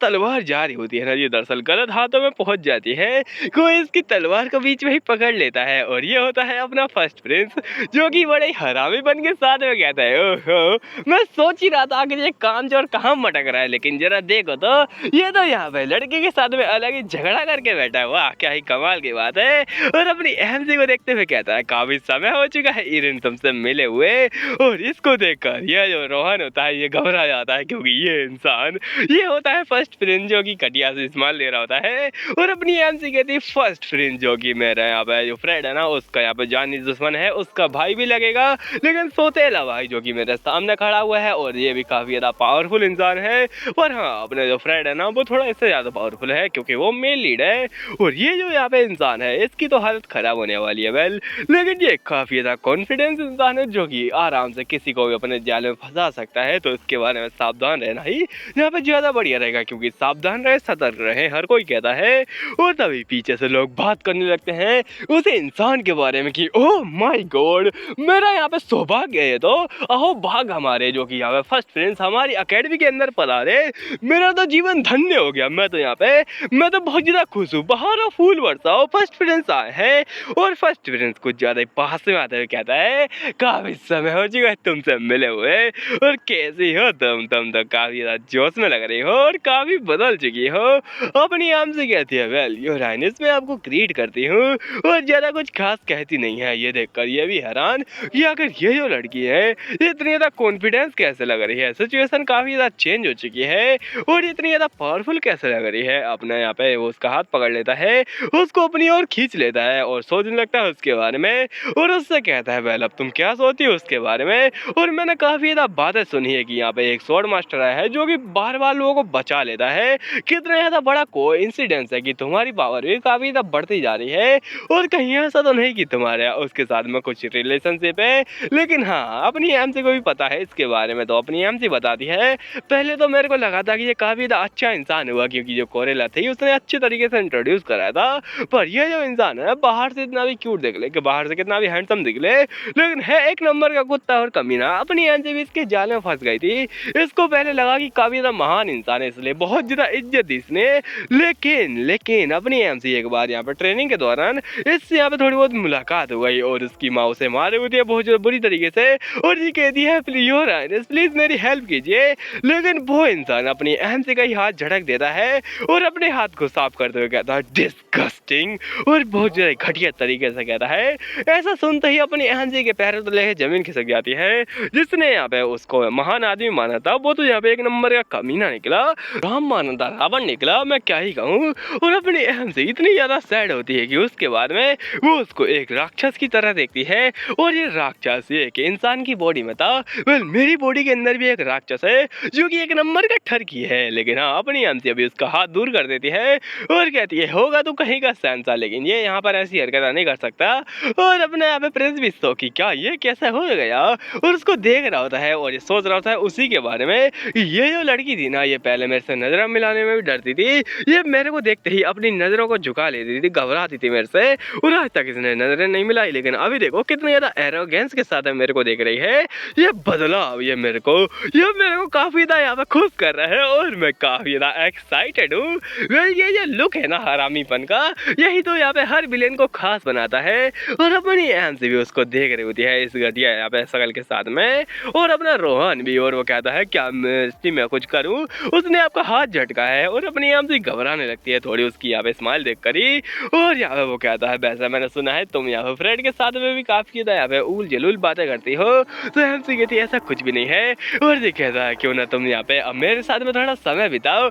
[SPEAKER 1] तलवार जा रही होती है ना ये दरअसल गलत हाथों में पहुंच जाती है, कोई इसकी तलवार को बीच में ही पकड़ लेता है और ये होता है अपना फर्स्ट प्रिंस जो कि बड़े हरामी बन के साथ में कहता है ओहो मैं सोच ही रहा था कि ये कामचोर कहाँ मटक रहा है, लेकिन जरा देखो तो ये तो यहाँ पे लड़के के साथ में अलग ही झगड़ा करके बैठा है, वाह क्या ही कमाल की बात है। और अपनी एमसी को देखते हुए कहता है काफी समय हो चुका है इरिन तुमसे मिले हुए, और इसको देखकर यह जो रोहन होता है ये घबरा जाता है क्योंकि ये इंसान ये होता है फर्स्ट प्रिंस जो कि कटिया से इस्तेमाल ले रहा होता है। और अपनी एमसी कहती है फर्स्ट प्रिंस जो कि मेरा यहाँ पे जो फ्रेड है ना उसका यहाँ पे जानी दुश्मन इंसान है उसका भाई भी लगेगा, लेकिन सौतेला भाई जो कि मेरे सामने खड़ा हुआ है और ये भी काफ़ी ज़्यादा पावरफुल इंसान है। पर हाँ, अपने जो फ्रेंड है ना वो थोड़ा इससे ज़्यादा पावरफुल है क्योंकि वो मेन लीड है और ये जो यहाँ पे इंसान है इसकी तो हालत ख़राब होने वाली है। वेल, लेकिन ये काफ़ी ज़्यादा कॉन्फिडेंस इंसान है जो कि आराम से किसी को भी अपने जाल में फंसा सकता है, तो इसके बारे में सावधान रहना ही यहाँ पे ज़्यादा बढ़िया रहेगा क्योंकि सावधान रहे, सतर्क रहे, हर कोई कहता है। और तभी पीछे से लोग बात करने लगते हैं उस इंसान के बारे में कि ओह माय गॉड, मेरा यहाँ पे सौभाग्य है, तो अहो भाग हमारे जो कि यहाँ पे फर्स्ट प्रिंस हमारी अकेडमी के अंदर पधारे, मेरा तो जीवन धन्य हो गया। मैं तो बहुत ज़्यादा खुश हूँ, बहारो फूल बरसाओ, फर्स्ट प्रिंस आए हैं। और फर्स्ट प्रिंस कुछ ज़्यादा ही पास में आते हुए कहता है काफ़ी समय हो चुका है तुमसे मिले हुए, और कैसी हो तुम तो काफ़ी ज़्यादा जोश में लग रही हो और काफ़ी बदल चुकी हो। अपनी आम से कहती है वेल योर हाइनेस, मैं आपको ग्रीट करती हूँ, और ज़्यादा कुछ खास कहती नहीं है। ये देखकर ये भी हैरान कि आखिर ये जो लड़की है इतनी ज़्यादा कॉन्फिडेंस कैसे लग रही है, सिचुएशन काफ़ी ज़्यादा चेंज हो चुकी है और इतनी ज़्यादा पावरफुल कैसे लग रही है। अपने यहाँ पे वो उसका हाथ पकड़ लेता है, उसको अपनी ओर खींच लेता है और सोचने लगता है उसके बारे में, और उससे कहता है वेल अब तुम क्या सोचती हो उसके बारे में। और मैंने काफ़ी ज़्यादा बातें सुनी है कि यहाँ पे एक स्वॉर्ड मास्टर आया है जो कि बार बार लोगों को बचा लेता है। कितना ज़्यादा बड़ा कोइंसिडेंस है कि तुम्हारी पावर भी काफ़ी ज़्यादा बढ़ती जा रही है, और कहीं ऐसा तो नहीं कि तुम्हारे उसके साथ में कुछ रिलेशनशिप है। लेकिन हाँ, अपनी एमसी को भी पता है इसके बारे में, तो अपनी एमसी बताती है पहले तो मेरे को लगा था कि ये काफ़ी ज़्यादा अच्छा इंसान हुआ क्योंकि जो कोरेला थी उसने अच्छे तरीके से इंट्रोड्यूस कराया था, पर ये जो इंसान है बाहर से इतना भी क्यूट दिख ले, कि बाहर से कितना भी हैंडसम दिख ले, लेकिन है एक नंबर का कुत्ता और कमीना। अपनी एमसी भी इसके जाल में फंस गई थी। इसको पहले लगा कि काफ़ी ज़्यादा महान इंसान है इसलिए बहुत ज़्यादा इज्जत दी इसने, लेकिन अपनी एमसी एक बार यहाँ पर ट्रेनिंग के दौरान इससे यहाँ पे थोड़ी बहुत मुलाकात हो गई और उसकी माँ उसे मारे हुई थी बहुत बुरी तरीके से, और ये कहती है प्लीज मेरी हेल्प कीजिए। लेकिन वो इंसान अपनी एमसी का ही हाथ झटक देता है और अपने हाथ को साफ करते हुए कहता है डिस्गस्टिंग, और बहुत ज़्यादा घटिया तरीके से कहता है। ऐसा सुनते ही अपनी एमसी के पैरों तले से जमीन खिसक जाती है। जिसने यहाँ पे उसको महान आदमी माना था वो तो यहाँ पे एक नंबर का कमीना निकला, राम माना था रावण निकला, मैं क्या ही कहूँ। और अपनी एमसी इतनी ज़्यादा सैड होती है कि उसके बाद में वो उसको एक राक्षस की तरह देखती है, और ये राक्षस एक इंसान की बॉडी में था। वेल, मेरी बॉडी के अंदर भी एक राक्षस है जो कि एक नंबर का ठरकी है। लेकिन हाँ, अपनी एमसी अभी उसका हाथ दूर कर देती है और कहती है होगा तो कहीं का सैंसा, लेकिन ये यहाँ पर ऐसी हरकत नहीं कर सकता। और अपने यहाँ पे प्रिंस भी सो कि क्या ये कैसा हो गया, और उसको देख रहा होता है और ये सोच रहा होता है उसी के बारे में। ये जो लड़की थी ना, ये पहले मेरे से नजर मिलाने में भी डरती थी, ये मेरे को देखते ही अपनी नजरों को झुका लेती थी, घबराती थी मेरे से, और आज तक इसने नजरें नहीं मिलाई। लेकिन अभी देखो कितनी ज्यादा एरोगेंस के साथ मेरे को देख रही है। ये बदलाव ये मेरे को काफी ज्यादा यहाँ पे खुश कर रहा है और मैं काफी ज्यादा एक्साइटेड हूँ। ये जो लुक है ना हरामीपन का, यही तो यहाँ पे हर विलेन को खास बनाता है। और अपनी एमसी भी उसको देख रही होती है इस घटिया यहाँ पे शकल के साथ में, और अपना रोहन भी, और वो कहता है क्या मैं कुछ करूँ, उसने आपका हाथ झटका है। और अपनी एमसी घबराने लगती है थोड़ी उसकी यहाँ पे स्माइल देख कर ही, और यहाँ पे वो कहता है वैसा मैंने सुना है तुम यहाँ पे फ्रेंड के साथ में भी काफी ज्यादा यहाँ पे उल जलूल बातें करती हो। तो एमसी कहती है ऐसा कुछ भी नहीं है, और ये कहता है क्यों ना तुम यहाँ पे अब मेरे साथ में थोड़ा समय बिताओ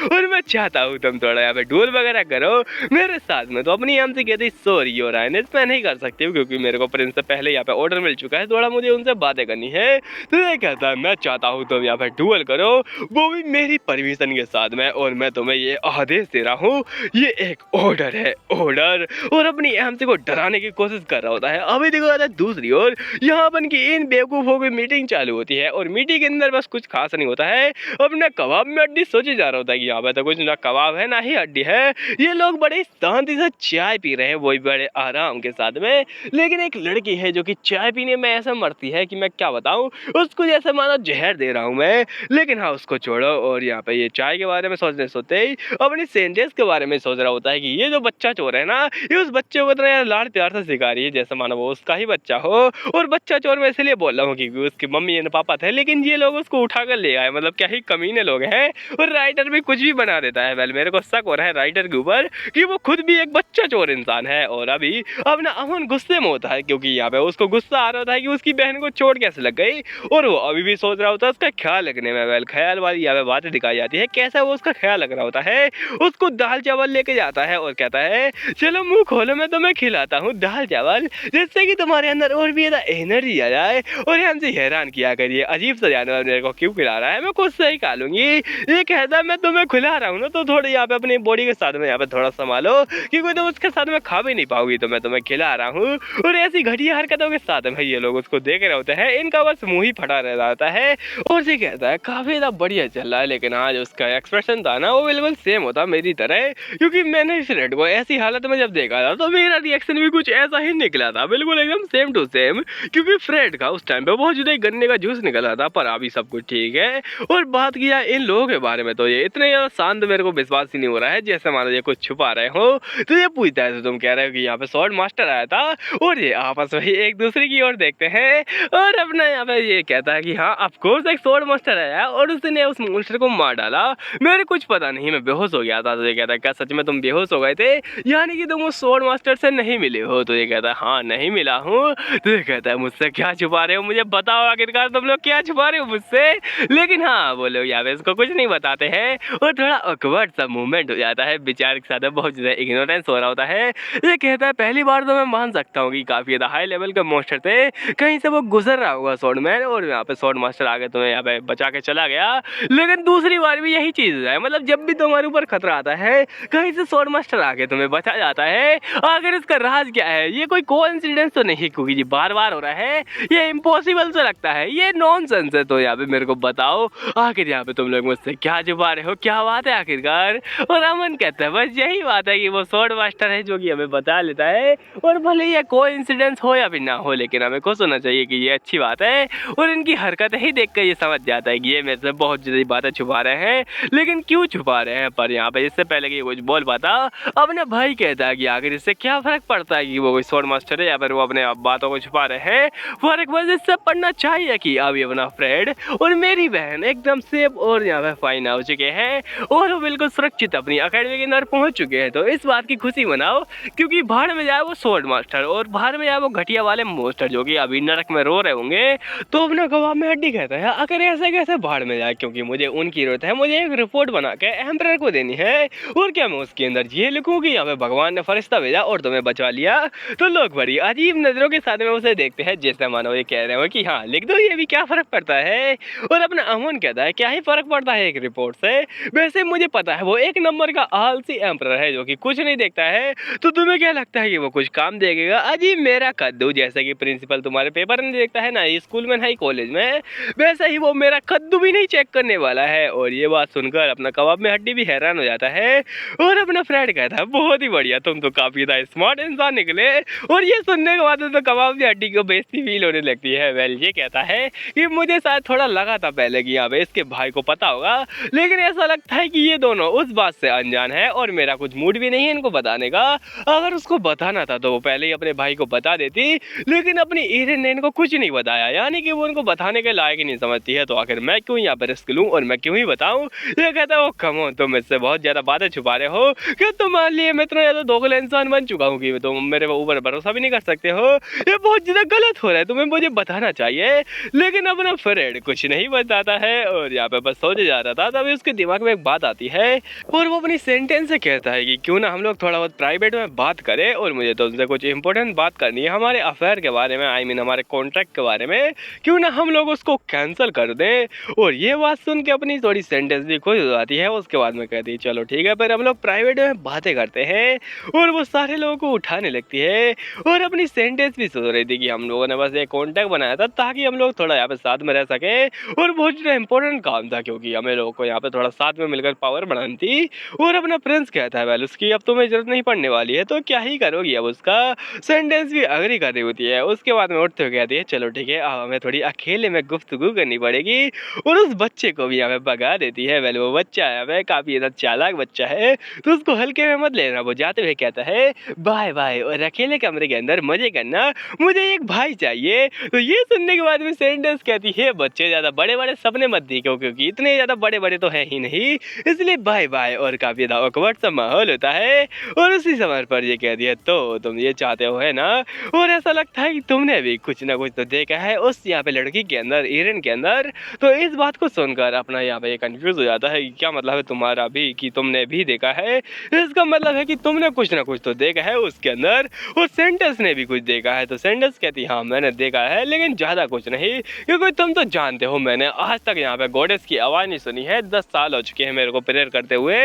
[SPEAKER 1] और मैं चाहता हूँ तुम थोड़ा यहाँ पे डुएल वगैरह करो मेरे साथ में। तो अपनी एमसी कहती सॉरी योर हाइनेस, मैं नहीं कर सकती हूँ क्योंकि मेरे को प्रिंस से पहले यहाँ पे ऑर्डर मिल चुका है, थोड़ा मुझे उनसे बातें करनी है। तो ये कहता है मैं चाहता हूँ तुम यहाँ पे डुएल करो, वो भी मेरी परमिशन के साथ में, और मैं तुम्हें ये आदेश दे रहा हूँ, ये एक ऑर्डर है, ऑर्डर। और अपनी एमसी को डराने की कोशिश कर रहा होता है। अभी देखो आता है दूसरी ओर यहाँ अपन की इन बेवकूफों की मीटिंग चालू होती है, और मीटिंग के अंदर बस कुछ खास नहीं होता है। अपने कबाब में हड्डी सोचे जा रहा होता है कि यहाँ पे तो कुछ ना कबाब है ना ही हड्डी है। ये लोग बड़े शांति से चाय पी रहे हैं, वही बड़े आराम के साथ में। लेकिन एक लड़की है जो कि चाय पीने में ऐसा मरती है कि मैं क्या बताऊं, उसको जैसे मानो जहर दे रहा हूं मैं। लेकिन हाँ, उसको छोड़ो, और यहाँ पे ये चाय के बारे में सोचते ही अपनी सेंटेंस के बारे में सोच रहा होता है कि ये जो बच्चा चोर है ना, ये उस बच्चे को इतना यार लाड प्यार से सिखा रही है जैसे मानो वो उसका ही बच्चा हो। और बच्चा चोर मैं इसलिए बोल रहा हूँ क्योंकि उसकी मम्मी और पापा थे, लेकिन ये लोग उसको उठा कर ले आए, मतलब क्या ही कमीने लोग हैं। और राइटर भी कुछ भी बना देता है। वेल, मेरे को शक हो रहा है राइटर मैटर के ऊपर कि वो खुद भी एक बच्चा चोर इंसान है। और अभी अब ना अमन गुस्से में होता है क्योंकि यहाँ पे उसको गुस्सा आ रहा होता है कि उसकी बहन को चोट कैसे लग गई, और वो अभी भी सोच रहा होता है उसका ख्याल रखने में। वेल ख्याल वाली यहाँ पे बातें दिखाई जाती है, कैसा वो उसका ख्याल रख रहा होता है। उसको दाल चावल लेके जाता है और कहता है चलो मुंह खोलो, मैं तुम्हें खिलाता हूँ दाल चावल, जिससे कि तुम्हारे अंदर और भी ज्यादा एनर्जी आ जाए और हमसे हैरान किया करिए, अजीब सा जानवर मेरे को क्यों खिला रहा है, मैं खुद से ही खा लूंगी। ये कहता है मैं तुम्हें खिला रहा हूँ ना, तो थोड़ी यहाँ पे अपनी बॉडी के साथ में यहाँ पे थोड़ा संभालो, क्योंकि तुम उसके साथ में खा भी नहीं पाओगी, तो मैं तुम्हें खिला रहा हूँ। और ऐसी घटिया हरकतों के साथ में ये लोग उसको देख रहे होते हैं, इनका बस मुंह ही फटा रह जाता है। और ये कहता है काफी ज्यादा बढ़िया चल रहा है, लेकिन आज उसका एक्सप्रेशन था ना वो बिल्कुल सेम होता मेरी तरह, क्योंकि मैंने इस फ्रेंड को ऐसी हालत में जब देखा था तो मेरा रिएक्शन भी कुछ ऐसा ही निकला था, बिल्कुल एकदम सेम टू सेम। क्योंकि फ्रेंड का उस टाइम पे बहुत ज्यादा गन्ने का जूस निकला था, पर अभी सब कुछ ठीक है। और बात किया इन लोगों के बारे में तो ये इतने ज्यादा शांत मेरे को विश्वास ही नहीं हो रहा है, जैसे मान लो ये कुछ छुपा रहे हो। तो ये पूछता है तो तुम कह रहे हो कि यहाँ पे स्वॉर्ड मास्टर आया था, और ये आपस में एक दूसरे की ओर देखते हैं और अपना यहाँ पे ये कहता है कि हाँ ऑफकोर्स एक स्वॉर्ड मास्टर आया और उसने उस मॉन्स्टर को मार डाला, मेरे कुछ पता नहीं, मैं बेहोश हो गया था। तो ये कहता है क्या सच में तुम बेहोश हो गए थे, यानी कि तुम उस स्वॉर्ड मास्टर से नहीं मिले हो। तो ये कहता है हाँ नहीं मिला हूँ। तो ये कहता है मुझसे क्या छुपा रहे हो, मुझे बताओ आखिरकार तुम लोग क्या छुपा रहे हो मुझसे। लेकिन हाँ वो लोग यहाँ पे इसको कुछ नहीं बताते हैं और थोड़ा ऑकवर्ड सा मूवमेंट हो जाता है, बेचारे के साथ बहुत ज्यादा इग्नोरेंस हो रहा होता है। ये कहता है पहली बार तो मैं मान सकता हूँ कि काफी ज्यादा हाई लेवल के मॉन्स्टर थे, कहीं से वो गुजर रहा होगा स्वॉर्डमैन और यहाँ पे स्वॉर्ड मास्टर आगे तुम्हें यहाँ पे बचा के चला गया। लेकिन दूसरी बार भी यही चीज है, मतलब जब भी तुम्हारे ऊपर खतरा आता है कहीं से स्वॉर्ड मास्टर आके तुम्हें बचा जाता है। आखिर इसका राज क्या है, ये कोई कोइंसिडेंस तो नहीं, क्योंकि ये बार बार हो रहा है, ये इम्पॉसिबल सा लगता है, ये नॉनसेंस है। तो यहाँ पे मेरे को बताओ आखिर यहाँ पे तुम लोग मुझसे क्या छुपा रहे हो, क्या बात है आखिरकार। और अमन कहता है बस यही बात है कि वो स्वॉर्ड मास्टर है जो कि हमें बता लेता है, और भले ये कोइंसिडेंस हो या फिर ना हो, लेकिन हमें खुश होना चाहिए कि ये अच्छी बात है। और इनकी हरकतें ही देख कर ये समझ जाता है कि ये मेरे से बहुत ज्यादा बातें छुपा रहे हैं, लेकिन क्यों छुपा रहे हैं। पर यहाँ पे इससे पहले कि ये कुछ बोल पाता अपने भाई कहता है कि आखिर इससे क्या फर्क पड़ता है कि वो कोई स्वॉर्ड मास्टर है या फिर वो अपने बातों को छुपा रहे हैं। फर्क बस इससे पड़ना चाहिए कि अभी अपना फ्रेंड और मेरी बहन एकदम सेफ और यहाँ पे फाइन हो चुके हैं और वो बिल्कुल सुरक्षित अपनी अकेडमी के अंदर पहुंच चुके हैं। तो इस बात की खुशी मनाओ, क्योंकि बाहर में जाए वो स्वॉर्ड मास्टर और बाहर में जाए वो घटिया वाले मोस्टर जो कि अभी नरक में रो रहे होंगे। तो अपना गवाह में हड्डी कहता है अगर ऐसे कैसे बाहर में जाए, क्योंकि मुझे उनकी जरूरत है, मुझे एक रिपोर्ट बना के एम्परर को देनी है। और क्या मैं उसके अंदर ये लिखूं कि यहाँ पे भगवान ने फरिश्ता भेजा और तुम्हें बचा लिया। तो लोग बड़ी अजीब नजरों के साथ में उसे देखते हैं, जैसे मानो ये कह रहे हो कि हाँ लिख दो, ये भी क्या फर्क पड़ता है। और अपना अमन कहता है क्या ही फर्क पड़ता है एक रिपोर्ट से, वैसे मुझे पता है वो एक नंबर का आलसी एम्परर है जो कि कुछ नहीं देखता है। तो तुम्हें क्या लगता है कि वो कुछ काम देखेगा? अजीब मेरा कद्दू, जैसे कि प्रिंसिपल तुम्हारे पेपर नहीं देखता है ना स्कूल में ना कॉलेज में, वैसे ही वो मेरा कद्दू भी नहीं चेक करने वाला है। और ये बात सुनकर अपना कबाब में हड्डी भी हैरान हो जाता है और अपना फ्रेंड कहता है बहुत ही बढ़िया, तुम तो काफी ज्यादा स्मार्ट इंसान निकले। और ये सुनने के बाद तो कबाब में हड्डी को बेइज्जती फील होने लगती है। वेल ये कहता है कि मुझे शायद थोड़ा लगा था पहले कि यहाँ पे इसके भाई को पता होगा, लेकिन ऐसा लगता है कि ये दोनों उस बात से अनजान है और मेरा कुछ मूड भी नहीं है इनको बताने का। अगर उसको बताना था तो वो पहले ही अपने भाई को बता देती, लेकिन अपनी ईरेन ने इनको कुछ नहीं बताया, यानी कि वो उनको बताने के लायक ही नहीं समझती है। तो आखिर मैं क्यों यहाँ पे रिस्क लूं और मैं क्यों ही बताऊं। ये कहता है वो कम हो, तुम मुझसे बहुत ज्यादा बातें छुपा रहे हो कि तुम्हारे लिए मैं इतना ज्यादा दोगला इंसान बन चुका हूँ कि तुम मेरे ऊपर भरोसा भी नहीं कर सकते हो। ये बहुत ज्यादा गलत हो रहा है, तुम्हें मुझे बताना चाहिए। लेकिन अपना फ्रेंड कुछ नहीं बताता है और यहाँ पे बस सोचे जा रहा था, तभी उसके दिमाग में एक बात आती है और वो अपनी सेंटेंस से कहता है कि क्यों ना हम लोग थोड़ा बहुत प्राइवेट में बात करें और मुझे तो उनसे कुछ इंपॉर्टेंट बात करनी है हमारे अफेयर के बारे में, आई मीन हमारे कॉन्ट्रैक्ट के बारे में, क्यों ना हम लोग उसको कैंसिल कर दें। और ये बात सुन के अपनी थोड़ी सेंटेंस भी खुश हो जाती है। उसके बाद में कहती है चलो ठीक है फिर हम लोग प्राइवेट में बातें करते हैं। और वो सारे लोगों को उठाने लगती है और अपनी सेंटेंस भी सोच रही थी कि हम लोगों ने बस एक कॉन्टैक्ट बनाया था ताकि हम लोग थोड़ा यहाँ पे साथ में रह सके और बहुत ज़्यादा इंपॉर्टेंट काम था क्योंकि हमें लोगों को यहाँ पे थोड़ा साथ में मिलकर पावर बढ़ानी थी। और अपना प्रिंस कहता है वेल उसकी अब तुम्हें जरूरत नहीं पड़ने वाली है तो क्या ही करोगी। अब उसका सेंटेंस भी अग्री कर रही होती है। उसके बाद में उठते हुए कहती है चलो ठीक है अब हमें थोड़ी अकेले में गुफ्तगू करनी पड़ेगी और उस बच्चे को भी यहाँ पे भगा देती है। वेल वो बच्चा है वह काफी ज्यादा चालाक बच्चा है तो उसको हल्के में मत लेना। वो जाते हुए कहता है बाय बाय और अकेले कमरे के अंदर मजे करना, मुझे एक भाई चाहिए। तो ये सुनने के बाद में सेंटेंस कहती है बच्चे ज्यादा बड़े बड़े सपने मत देखो क्योंकि इतने ज्यादा बड़े बड़े तो है ही नहीं, इसलिए बाय बाय। और काफी ज्यादा ऑकवर्ड सा माहौल होता है और उसी समय पर ये कह दिया तो तुम ये चाहते हो है ना। और ऐसा लगता है कि तुमने भी कुछ ना कुछ तो देखा है उस यहाँ पे लड़की के अंदर, ईरन के अंदर। तो इस बात को सुनकर अपना यहाँ पे कंफ्यूज हो जाता है कि क्या मतलब है तुम्हारा भी कि तुमने भी देखा है। इसका मतलब है कि तुमने कुछ ना कुछ तो देखा है उसके अंदर। और सेंटेंस ने भी कुछ देखा है तो सेंटेंस कहती हाँ मैंने देखा है लेकिन ज़्यादा कुछ नहीं, क्योंकि तुम तो जानते हो मैंने आज तक यहाँ पे गॉडेस की आवाज़ नहीं सुनी है। 10 साल हो चुके हैं मेरे को प्रेयर करते हुए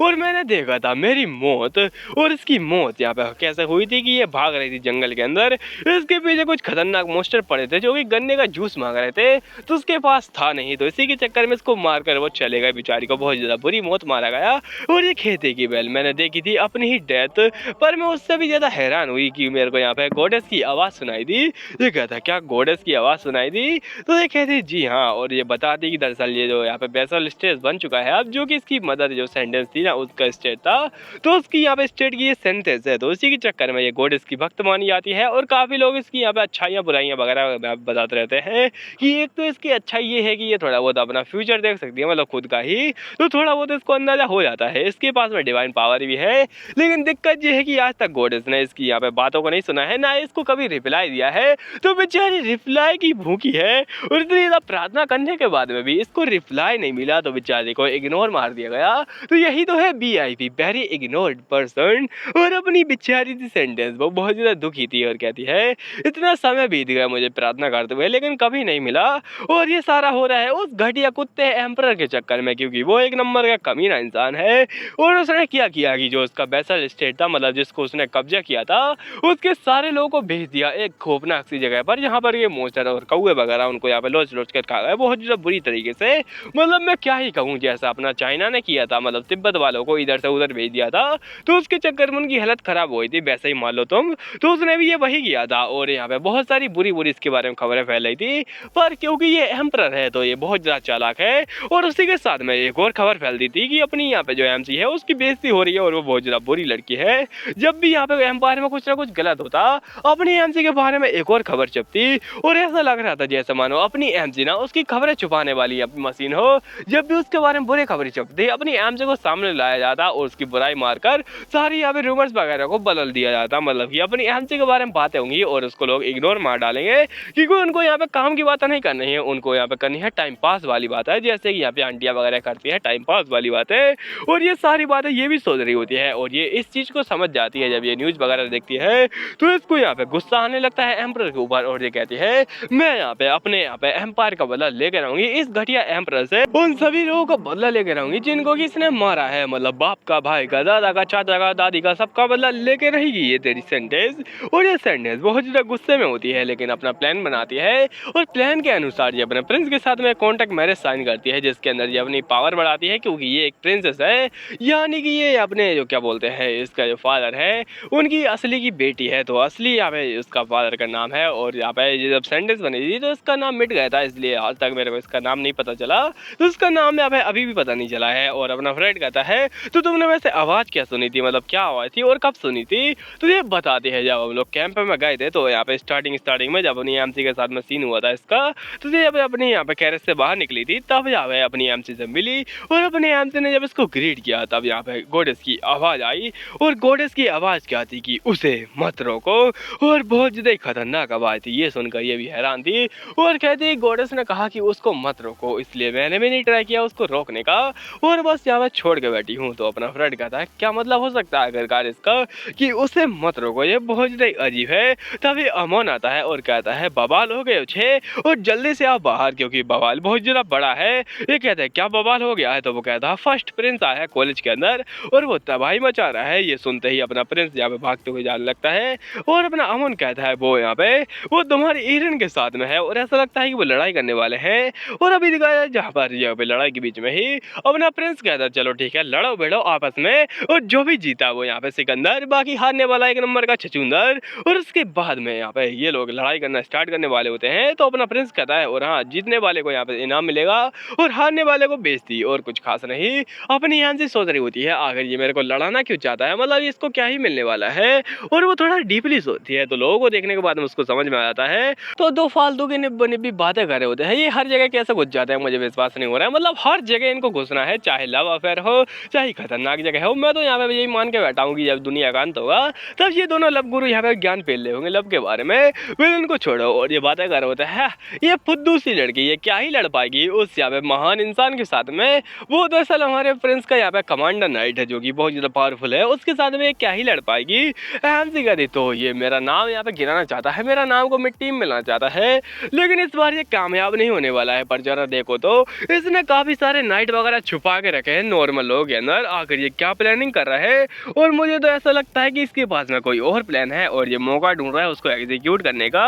[SPEAKER 1] और मैंने देखा था मेरी मौत। और इसकी मौत यहाँ पे कैसे हुई थी कि ये भाग रही थी जंगल के अंदर, इसके पीछे कुछ खतरनाक मोस्टर पड़े थे जो कि गन्ने का जूस मांग रहे थे तो उसके पास था नहीं, तो इसी के चक्कर में इसको मारकर वो चले गए। बेचारी को बहुत ज़्यादा बुरी मौत मारा गया। और ये खेती की बैल मैंने देखी थी अपनी ही डेथ, पर मैं उससे भी ज़्यादा हैरान हुई कि मेरे को यहाँ पे गॉडेस की आवाज़ सुनाई दी। ये कहता क्या गॉडेस की आवाज़ सुनाई दी, तो ये कहती जी हाँ। और ये बताती कि दरअसल ये जो यहाँ पे बेसल स्टेज बन चुका है अब, जो कि इसकी मदर जो सेंटेंस थी ना उसका स्टेट था, तो उसकी यहाँ पे स्टेट की ये सेंटेंस है। तो इसी के चक्कर में ये गॉडेस की भक्त मानी जाती है और काफ़ी लोग इसकी यहाँ पे अच्छाइयाँ बुराइयाँ वगैरह बताते रहते हैं कि एक तो इसकी अच्छाई ये है कि ये थोड़ा बहुत अपना फ्यूचर देख सकती है, मतलब खुद का ही, तो थोड़ा बहुत इसको अंदाजा हो जाता है। इसके पास में डिवाइन पावर भी है, लेकिन दिक्कत ये है कि आज तक गॉडेस ने इसकी यहाँ पे बातों को नहीं सुना है, ना इसको कभी रिप्लाई दिया है। तो बेचारी रिप्लाई की भूखी है और इतनी ज़्यादा प्रार्थना करने के बाद में भी इसको रिप्लाई नहीं मिला, तो बेचारी को इग्नोर मार दिया गया। तो यही तो है BIP, वेरी इग्नोर्ड पर्सन। और अपनी बेचारी थी सेंटेंस वो बहुत ज़्यादा दुखी थी और कहती है इतना समय बीत गया मुझे प्रार्थना करते हुए लेकिन कभी नहीं मिला। और ये सारा हो रहा है उस घटिया कुत्ते एम्परर के चक्कर में, क्योंकि वो एक नंबर का कमीना इंसान है। और उसने क्या किया कि जो उसका बेसल स्टेट था, मतलब जिसको उसने कब्जा किया था, उसके सारे लोगों को भेज दिया एक खौफनाक सी जगह पर जहाँ पर ये मोस्टर और कौवे वगैरह उनको यहाँ पे लोच लोच कर खा गए बहुत ज़्यादा बुरी तरीके से। मतलब मैं क्या ही कहूँ, जैसा अपना चाइना ने किया था, मतलब तिब्बत वालों को इधर से उधर भेज दिया था तो उसके चक्कर में उनकी हालत खराब हो गई थी, वैसे ही मान लो तुम। तो उसने भी ये वही किया था और यहाँ पे बहुत सारी बुरी बुरी इसके बारे में खबरें फैल रही थी। पर क्योंकि ये एम्परर है तो ये बहुत ज़्यादा चालाक है। और उसी के साथ में एक और खबर फैल दी थी कि अपनी यहाँ पे जो MC है उसकी बेइज्जती हो रही है और वो बहुत ज़्यादा बुरी लड़की है। जब भी यहाँ पे एम्पायर में कुछ ना कुछ गलत होता अपनी MC के बारे में एक और खबर छपती और ऐसा लग रहा था जैसे मानो अपनी MC ना उसकी खबरें छुपाने वाली मशीन हो। जब भी उसके बारे में बुरी खबरें छपती अपनी MC को सामने लाया जाता और उसकी बुराई मारकर सारी यहाँ पे रूमर्स वगैरह को बदल दिया जाता। मतलब कि अपनी MC के बारे में बातें होंगी और उसको लोग इग्नोर मार डालेंगे क्योंकि उनको यहाँ पे काम की बातें नहीं करनी है, उनको यहाँ पे करनी है टाइम पास वाली बात है, जैसे कि यहाँ पे आंटियाँ वगैरह करती है टाइम पास वाली बातें। और ये सारी बातें ये भी सोच रही होती है और ये इस चीज़ को समझ जाती है जब ये न्यूज़ वगैरह देखती है तो इसको यहाँ पे गुस्सा आने लगता है एम्परर के ऊपर और ये कहती है मैं यहाँ पे अपने यहाँ पे एम्पायर का बदला लेकर रहूंगी, इस घटिया एम्परर से उन सभी लोगों का बदला लेकर रहूंगी जिनको कि इसने मारा है, मतलब बाप का, भाई का, दादा का, चाचा का, दादी का, सबका बदला लेके रहेगी ये तेरी सेंटेंस। और ये सेंटेंस बहुत ज़्यादा गुस्से में होती है लेकिन अपना प्लान बनाती है और प्लान के अनुसार ये अपने प्रिंस के साथ में कॉन्ट्रैक्ट मैरिज साइन करती है जिसके अंदर ये अपनी पावर बढ़ाती है क्योंकि ये एक प्रिंसेस है, यानी कि ये अपने जो क्या बोलते हैं इसका जो फादर है उनकी असली की बेटी है। तो असली यहाँ पे उसका फादर का नाम है और यहाँ पे जब सेंटेंस बनी थी तो इसका नाम मिट गया था, इसलिए आज तक मेरे को इसका नाम नहीं पता चला, तो उसका नाम यहाँ पे अभी भी पता नहीं चला है। और अपना फ्रेंड कहता है तो तुमने वैसे आवाज़ क्या सुनी थी, मतलब क्या आवाज़ थी और कब सुनी थी, तो ये बताते हैं जब हम लोग कैंप में गए थे तो यहाँ पे स्टार्टिंग में जब अपनी MC के साथ में सीन हुआ था इसका, तो ये जब अपनी यहाँ पे कैरेज से बाहर निकली थी तब यहाँ पे अपनी MC से मिली और अपने MC ने जब इसको ग्रीट किया तब यहाँ पे गॉडेस की आवाज़ आई। और गॉडेस की आवाज़ क्या थी कि उसे मत रोको, और बहुत ज़्यादा खतरनाक आवाज़ थी। ये सुनकर ये भी हैरान थी और कहती गॉडेस ने कहा कि उसको मत रोको, इसलिए मैंने भी नहीं ट्राई किया उसको रोकने का और बस यहाँ पे छोड़ के बैठी हूँ। तो अपना फ्रेंड कहता है क्या मतलब हो सकता है आखिरकार इसका कि उसे मत रोको, ये बहुत ज़्यादा अजीब है। तभी अमन आता है और कहता है बवाल हो गए छे और जल्दी से आप बाहर, क्योंकि बवाल बहुत ज़्यादा बड़ा है। ये कहते हैं क्या बवाल हो गया है, तो वो कहता है फर्स्ट प्रिंस आया है कॉलेज के अंदर और वो तबाही मचा रहा है। ये सुनते ही अपना प्रिंस यहाँ पे भागते हुए जाने लगता है और अपना अमन कहता है वो यहाँ पे वो तुम्हारी ईरन के साथ में है और ऐसा लगता है कि वो लड़ाई करने वाले हैं। और अभी दिखाया है जहाँ पर यहाँ पे लड़ाई के बीच में ही अपना प्रिंस कहता है चलो ठीक है लड़ो भिड़ो आपस में, और जो भी जीता वो यहाँ पे सिकंदर, बाकी हारने वाला एक नंबर का छछूंदर। और उसके बाद में यहाँ पे ये लोग लड़ाई करना स्टार्ट करने वाले होते हैं तो अपना प्रिंस कहता है और हाँ जीतने वाले को यहाँ पे इनाम मिलेगा और हारने वाले को बेइज्जती, और कुछ खास नहीं। अपनी यहाँ से सोच रही होती है आखिर ये मेरे को लड़ाना क्यों चाहता है, मतलब इसको क्या ही मिलने वाला है। और वो थोड़ा डीपली सोचती है तो लोगों को देखने के बाद में उसको समझ में आ जाता है। तो दो फालतू की निब्बी बातें कर रहे होते हैं, ये हर जगह कैसे घुस जाते हैं मुझे विश्वास नहीं हो रहा है। मतलब हर जगह इनको घुसना है, चाहे लव अफेयर हो, चाहे ही खतरनाक जगह है। मैं तो यहाँ पे यही मान के बैठा हूँ कि जब दुनिया का अंत होगा तब ये दोनों लब गुरु यहाँ पे ज्ञान फैल रहे होंगे लब के बारे में। फिर उनको छोड़ो और ये बातें कर रहे होते हैं ये फुद्दू सी लड़की ये क्या ही लड़ पाएगी उस यहाँ पे महान इंसान के साथ में। वो दरअसल हमारे प्रिंस का यहाँ पे कमांडर नाइट है जो कि बहुत ज़्यादा पावरफुल है, उसके साथ में क्या ही लड़ पाएगी। एमसी कहती तो ये मेरा नाम यहाँ पे गिराना चाहता है, मेरा नाम को मिट्टी में मिलाना चाहता है, लेकिन इस बार ये कामयाब नहीं होने वाला है। पर जरा देखो तो इसने काफ़ी सारे नाइट वगैरह छुपा के रखे हैं नॉर्मल लोगों के अंदर, आखिर ये क्या प्लानिंग कर रहा है। और मुझे तो ऐसा लगता है कि इसके पास में कोई और प्लान है और ये मौका ढूंढ रहा है उसको एग्जीक्यूट करने का,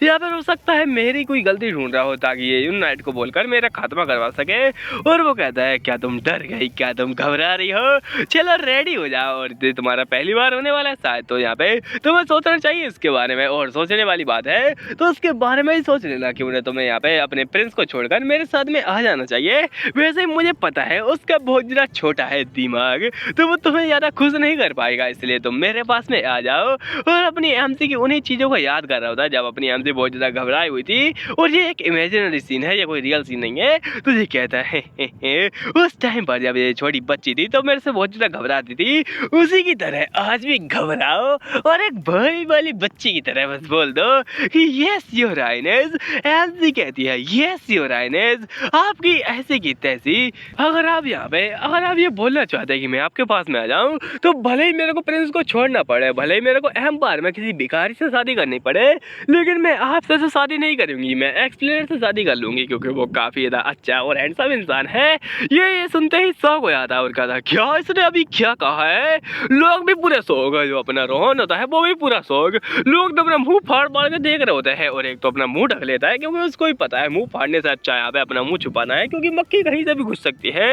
[SPEAKER 1] या फिर हो सकता है मेरी कोई गलती ढूंढ रहा हो ताकि ये यूनाइट को बोलकर मेरा खात्मा करवा सके। और वो कहता है क्या तुम डर गई, क्या तुम घबरा रही हो, चलो रेडी हो जाओ और ये तुम्हारा पहली बार होने वाला है शायद, तो यहाँ पे तुम्हें सोचना चाहिए इसके बारे में। और सोचने वाली बात है तो उसके बारे में ही सोच लेना क्यों ना तुम्हें यहाँ पे अपने प्रिंस को छोड़कर मेरे साथ में आ जाना चाहिए। वैसे ही मुझे पता है उसका बहुत ज़्यादा छोटा है दिमाग, तो वो तुम्हें ज़्यादा खुश नहीं कर पाएगा, इसलिए तुम मेरे पास में आ जाओ। और अपनी एमसी की उन्हीं चीज़ों को याद कर रहा होता है जब अपनी एमसी बहुत ज़्यादा घबराई हुई थी। और ये एक इमेजिनरी सीन है, ये कोई रियल सीन नहीं है। तो ये कहता है उस टाइम पर जब ये छोटी बच्ची थी तो मेरे से बहुत ज़्यादा घबराती थी, उसी की तरह आज भी घबराओ और एक भाई वाली बच्ची की तरह बस बोल दो कि यस योर हाइनेस। एमसी कहती है यस योर हाइनेस, आपकी ऐसी की तैसी। अगर आप यहाँ पे अगर आप ये बोलना चाहते हैं कि मैं आपके पास में आ जाऊँ तो भले ही मेरे को प्रिंस को छोड़ना पड़े, भले ही मेरे को एम्पायर में किसी भिखारी से शादी करनी पड़े, लेकिन मैं आपसे तो शादी नहीं करूँगी, मैं एक्सप्लेनर से शादी कर लूँगी क्योंकि वो काफ़ी ज़्यादा अच्छा और हैंडसम इंसान है। ये सुनते ही शौक हो जाता है और कहता क्या इसने अभी क्या कहा है। लोग भी पूरे शौक है, जो अपना रोहन होता है वो भी पूरा शौक, लोग तो अपना मुंह फाड़ फाड़ के देख रहे होते हैं और एक तो अपना मुंह ढक लेता है क्योंकि उसको ही पता है मुंह फाड़ने से अच्छा यहाँ पे अपना मुंह छुपाना है क्योंकि मक्खी कहीं से भी घुस सकती है।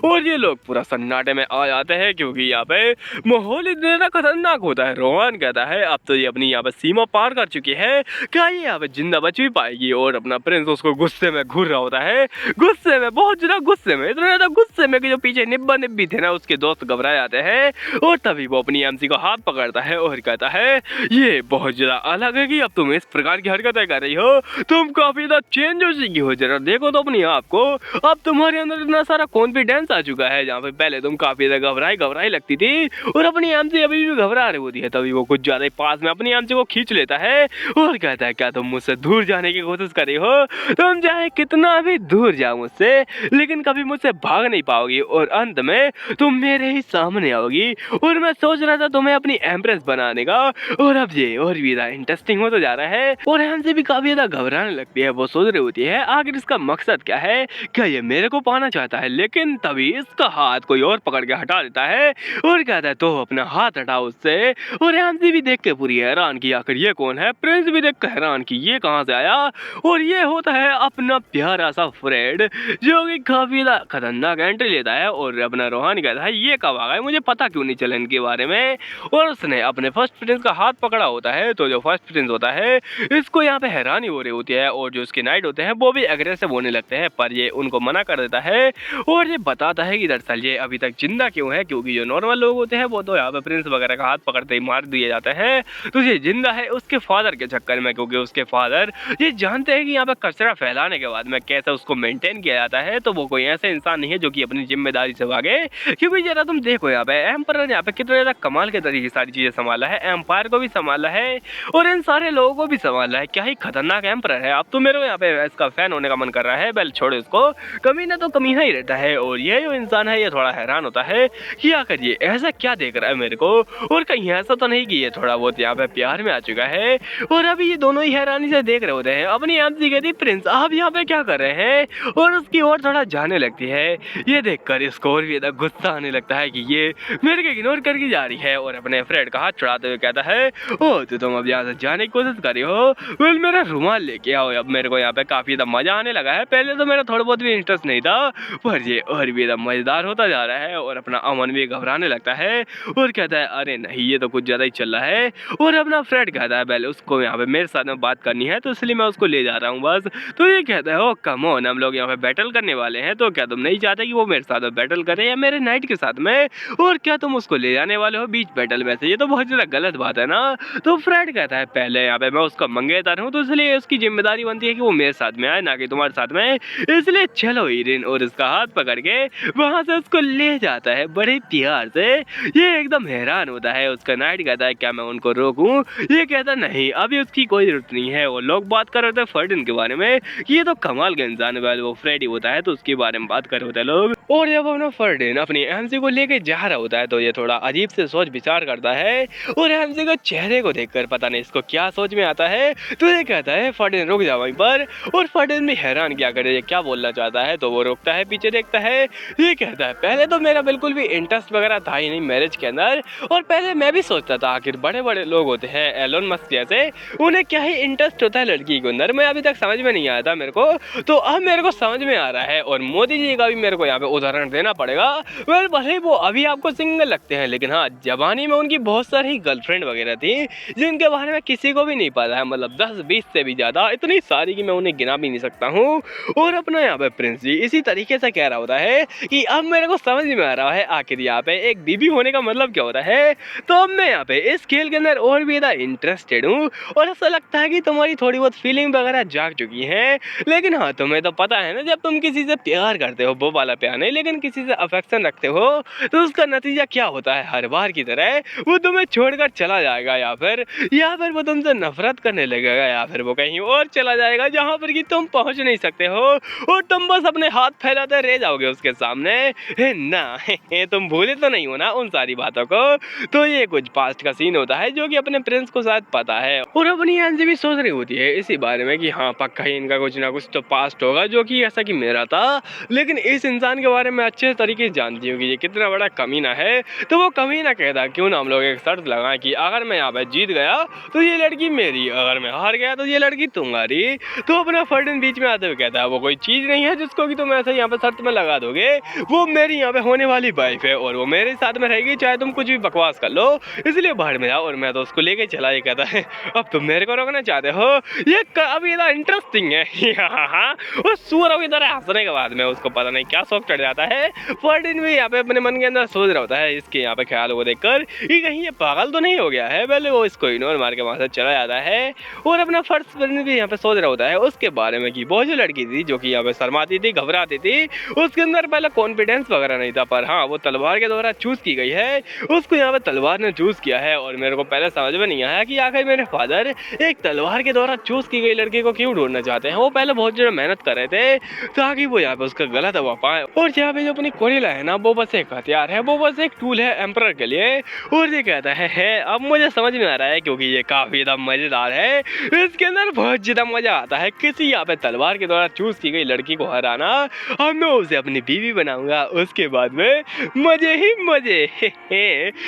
[SPEAKER 1] और ये लोग पूरा सन्नाटे में आ जाते हैं क्योंकि यहाँ पे माहौल इतना खतरनाक होता है। रोहन कहता है अब तो ये अपनी यहाँ पे सीमा पार कर चुकी है, क्या ये यहाँ पे जिंदा बच भी पाएगी। और अपना प्रिंस उसको गुस्से में घूर रहा होता है, गुस्से में बहुत ज्यादा गुस्से में, इतना ज्यादा गुस्से में कि जो पीछे निब्बा निब्बी थे ना उसके दोस्त घबरा जाते हैं। और तभी वो अपनी एमसी को हाथ पकड़ता है और कहता है ये बहुत ज्यादा अलग है कि अब तुम इस प्रकार की हरकतें कर रही हो, तुम काफी ज्यादा चेंज हो चुकी हो, जरा देखो तो अपनी आप को, अब तुम्हारे अंदर इतना सारा कॉन्फिडेंस आ चुका है जहाँ पे पहले तुम काफी ज्यादा घबराई लगती थी और अपनी एमसी अभी भी घबरा रही होती है। तभी वो कुछ ज्यादा पास में अपनी एमसी को खींच लेता है और कहता है क्या तुम मुझसे दूर जाने की कोशिश कर रही हो, तुम चाहे कितना भी दूर जाओ मुझसे लेकिन कभी मुझसे भाग नहीं पाओगी और अंत में तुम मेरे ही सामने आओगी। और मैं सोच रहा था तुम्हें अपनी एम्प्रेस बनाने का, और अब ये और भी ज्यादा इंटरेस्टिंग हो तो जा रहा है। और एमसी भी काफी ज्यादा घबराने लगती है, वो सोच रही होती है आखिर इसका मकसद क्या है, क्या ये मेरे को पाना चाहता है। लेकिन तभी इसका हाथ कोई और पकड़ के हटा देता है और कहता है तो अपना हाथ हटाओ उससे। और एमसी भी देख के पूरी हैरान की आखिर ये कौन है, प्रिंस भी देख के हैरान की ये कहाँ से आया। और ये होता है अपना प्यारा सा फ्रेड जो कि काफी ज्यादा खतरनाक एंट्री लेता है। और अपना रोहानी कहता है ये कब आ गए, मुझे पता क्यों नहीं चला इनके बारे में। और उसने अपने फर्स्ट प्रिंस का हाथ पकड़ा होता है, तो जो फर्स्ट प्रिंस होता है इसको यहाँ पे हैरानी हो रही होती है और जो उसके नाइट होते हैं वो भी एग्रेसिव होने लगते हैं, पर ये उनको मना कर देता है और ये बताता है कि दरअसल ये अभी तक जिंदा क्यों है, क्योंकि जो नॉर्मल लोग होते हैं वो तो यहाँ पे प्रिंस वगैरह का हाथ पकड़ते ही मार दिए जाते हैं, तो ये जिंदा है उसके फादर के चक्कर में, क्योंकि उसके फादर ये जानते हैं कि यहाँ पे कचरा फैलाने के बाद में कैसे उसको मेंटेन किया जाता है। तो वो कोई ऐसे इंसान नहीं है जो कि अपनी जिम्मेदारी से भागे, क्योंकि जरा तुम देखो यहाँ पे एम्पायर यहाँ पे कितना ज्यादा कमाल के तरीके सारी चीजें संभाला है, एम्पायर को भी संभाला है और इन सारे लोगों को भी संभाला है। क्या ही खतरनाक एम्पायर है। अब तो मेरे को यहाँ पे इसका फैन होने का मन कर रहा है। बेल छोड़ो इसको, कमीना तो कमीना ही रहता है। और ये जो इंसान है ये थोड़ा हैरान होता है कि आखिर ये ऐसा क्या देख रहा है मेरे को, और कहीं ऐसा तो नहीं कि ये थोड़ा बहुत यहाँ पे प्यार में आ चुका है। और अभी ये दोनों ही हैरानी से देख रहे होते हैं। अपनी एमसी कहती प्रिंस आप यहाँ पे क्या कर रहे हैं, और उसकी ओर थोड़ा जाने लगती है। ये देखकर इसको और भी गुस्सा आने लगता है कि ये मेरे को इग्नोर करके जा रही है और अपने फ्रेंड का हाथ चढ़ाते हुए कहता है ओ तो तुम अब यहाँ से जाने की कोशिश कर रही हो, वेल मेरा रुमाल लेके आओ। अब मेरे को यहाँ पे काफी ज्यादा मजा आने लगा है, पहले तो मेरा थोड़ा बहुत भी इंटरेस्ट नहीं था पर ये और भी ज्यादा मजेदार होता जा रहा है। और अपना अमन भी घबराने लगता है और कहता है अरे नहीं ये तो कुछ ज्यादा ही चल रहा है। और अपना फ्रेंड कहता है पहले उसको यहाँ पे मेरे साथ में बात करनी है तो इसलिए मैं उसको ले जा रहा हूँ बस। तो ये कहता है ओ कम ऑन हम लोग यहाँ पे बैटल करने वाले हैं, तो क्या तुम नहीं चाहते कि वो मेरे साथ में बैटल करे या मेरे नाइट के साथ में, और क्या तुम उसको ले जाने वाले हो बीच बैटल में से, ये तो बहुत ज्यादा गलत बात है ना। तो फ्रेंड कहता है पहले यहाँ पे मैं उसका मंगेतर हूँ तो इसलिए उसकी जिम्मेदारी बनती है कि वो मेरे साथ में आए ना कि तुम्हारे साथ में, इसलिए चलो हीरिन। और उसका हाथ पकड़ के वहां से उसको ले ले जाता है बड़े प्यार से। ये एकदम हैरान होता है, उसका नाइट कहता है क्या मैं उनको रोकूं? ये कहता नहीं, अभी उसकी कोई जरूरत नहीं है। और लोग बात कर रहे थे फर्डिन के बारे में कि ये तो कमाल का इंसान है, वो फ्रेडी होता है, तो उसके बारे में बात कर रहे होते हैं लोग। और जब अपना फर्डिन अपनी एमसी को लेके जा रहा होता है तो ये थोड़ा अजीब से सोच विचार करता है और एमसी के चेहरे को देखकर पता नहीं इसको क्या सोच में आता है, तो ये कहता है फर्डिन रुक जा वहीं पर। और फर्डिन भी हैरान क्या करे ये क्या बोलना चाहता है, तो वो रुकता है, पीछे देखता है। ये कहता है पहले तो मेरा बिल्कुल भी इंटरेस्ट वगैरह था ही नहीं मैरिज के अंदर, और पहले मैं भी सोचता था आखिर बड़े बड़े लोग होते हैं एलोन मस्क जैसे, उन्हें क्या ही इंटरेस्ट होता है लड़की के अंदर, मैं अभी तक समझ में नहीं आया था मेरे को, तो अब मेरे को समझ में आ रहा है। और मोदी जी का भी मेरे को यहाँ पे उदाहरण देना पड़ेगा। वेल भले वो अभी आपको सिंगल लगते हैं, लेकिन हाँ जवानी में उनकी बहुत सारी गर्लफ्रेंड वगैरह थी जिनके बारे में किसी को भी नहीं पता है, मतलब 10-20 से भी ज्यादा, इतनी सारी कि मैं उन्हें गिना भी नहीं सकता हूँ। और अपना यहाँ पे प्रिंस जी इसी तरीके से कह रहा होता है कि अब मेरे को समझ में आ रहा है आखिर यहाँ पे एक बीबी होने का मतलब क्या होता है। तो अब मैं यहाँ पे इस खेल के अंदर और भी ज्यादा इंटरेस्टेड हूँ और ऐसा लगता है कि तुम्हारी थोड़ी बहुत फीलिंग वगैरह जाग चुकी है। लेकिन हाँ तुम्हें तो पता है ना, जब तुम किसी से प्यार करते हो वो वाला प्यार नहीं, लेकिन किसी से अफेक्शन रखते हो तो उसका नतीजा क्या होता है, हर बार की तरह वो तुम्हें छोड़कर चला जाएगा, या फिर वो तुमसे नफरत करने लगेगा, या फिर वो कहीं और चला जाएगा जहाँ पर कि तुम पहुँच नहीं सकते हो और तुम बस अपने हाथ फैलाते रह जाओगे उसके सामने। है ना तुम भूले तो नहीं हो ना उन सारी बातों को। तो ये कुछ पास्ट का सीन होता है जो कि अपने प्रिंस को शायद पता है, और अपनी एनजी भी सोच रही होती है इसी बारे में कि हाँ पक्का ही इनका कुछ ना कुछ तो पास्ट होगा जो कि ऐसा कि मेरा था। लेकिन इस इंसान के बारे में अच्छे तरीके से जानती हूँ कि ये कितना बड़ा कमीना है, तो वो कमीना कहता क्यों ना हम लोग एक शर्त लगाएं कि अगर मैं यहाँ पे जीत गया तो ये लड़की मेरी, अगर मैं हार गया तो ये लड़की तुम्हारी। तो अपना फर्डिन बीच में आते हुए कहता है वो कोई चीज नहीं है जिसको कि तुम ऐसे यहाँ पे शर्त में लगा दोगे, वो मेरी यहाँ पे होने वाली वाइफ है और वो मेरे साथ में रहेगी चाहे तुम कुछ भी बकवास कर लो, इसलिए बाहर में जाओ। और मैं तो उसको लेके चला। ये कहता है अब तुम मेरे को रोकना चाहते हो, ये अभी इधर इंटरेस्टिंग है और सूर अभी इधर हंसने के बाद में उसको पता नहीं क्या शौक चढ़ जाता है। फर्डिन भी यहाँ पे अपने मन के अंदर सोच रहा होता है इसके यहाँ पे ख्याल को देखकर कि कहीं ये पागल तो नहीं हो गया है। पहले वो इसको इग्नोर मार के वहां से चला जाता है और अपना फर्स्ट फ्रेंड भी यहाँ पे सोच रहा होता है उसके बारे में कि वो जो लड़की थी जो कि यहाँ पे शर्माती थी, घबराती थी, उसके अंदर पहले कॉन्फिडेंस वगैरह नहीं था, पर हाँ वो तलवार के द्वारा चूज की गई है, उसको यहाँ पे तलवार ने चूज किया है। और मेरे को पहले समझ में नहीं आया कि आखिर मेरे फादर एक तलवार के द्वारा चूज की गई लड़की को क्यों ढूंढना चाहते हैं। वो पहले बहुत ज्यादा मेहनत कर रहे थे ताकि वो यहाँ पे उसका गलत हवा पाए। और यहाँ पे जो अपनी कोरिला है ना वो बस एक हथियार है, वो बस एक टूल है एम्परर के लिए। और ये कहता है अब मुझे समझ में आ रहा है क्योंकि ये काफी ज्यादा मजेदार है, इसके अंदर बहुत ज्यादा मजा आता है किसी यहाँ पे तलवार के द्वारा चूज की गई लड़की को हराना। अब मैं उसे अपनी बीवी बनाऊंगा, उसके बाद में मजे ही मजे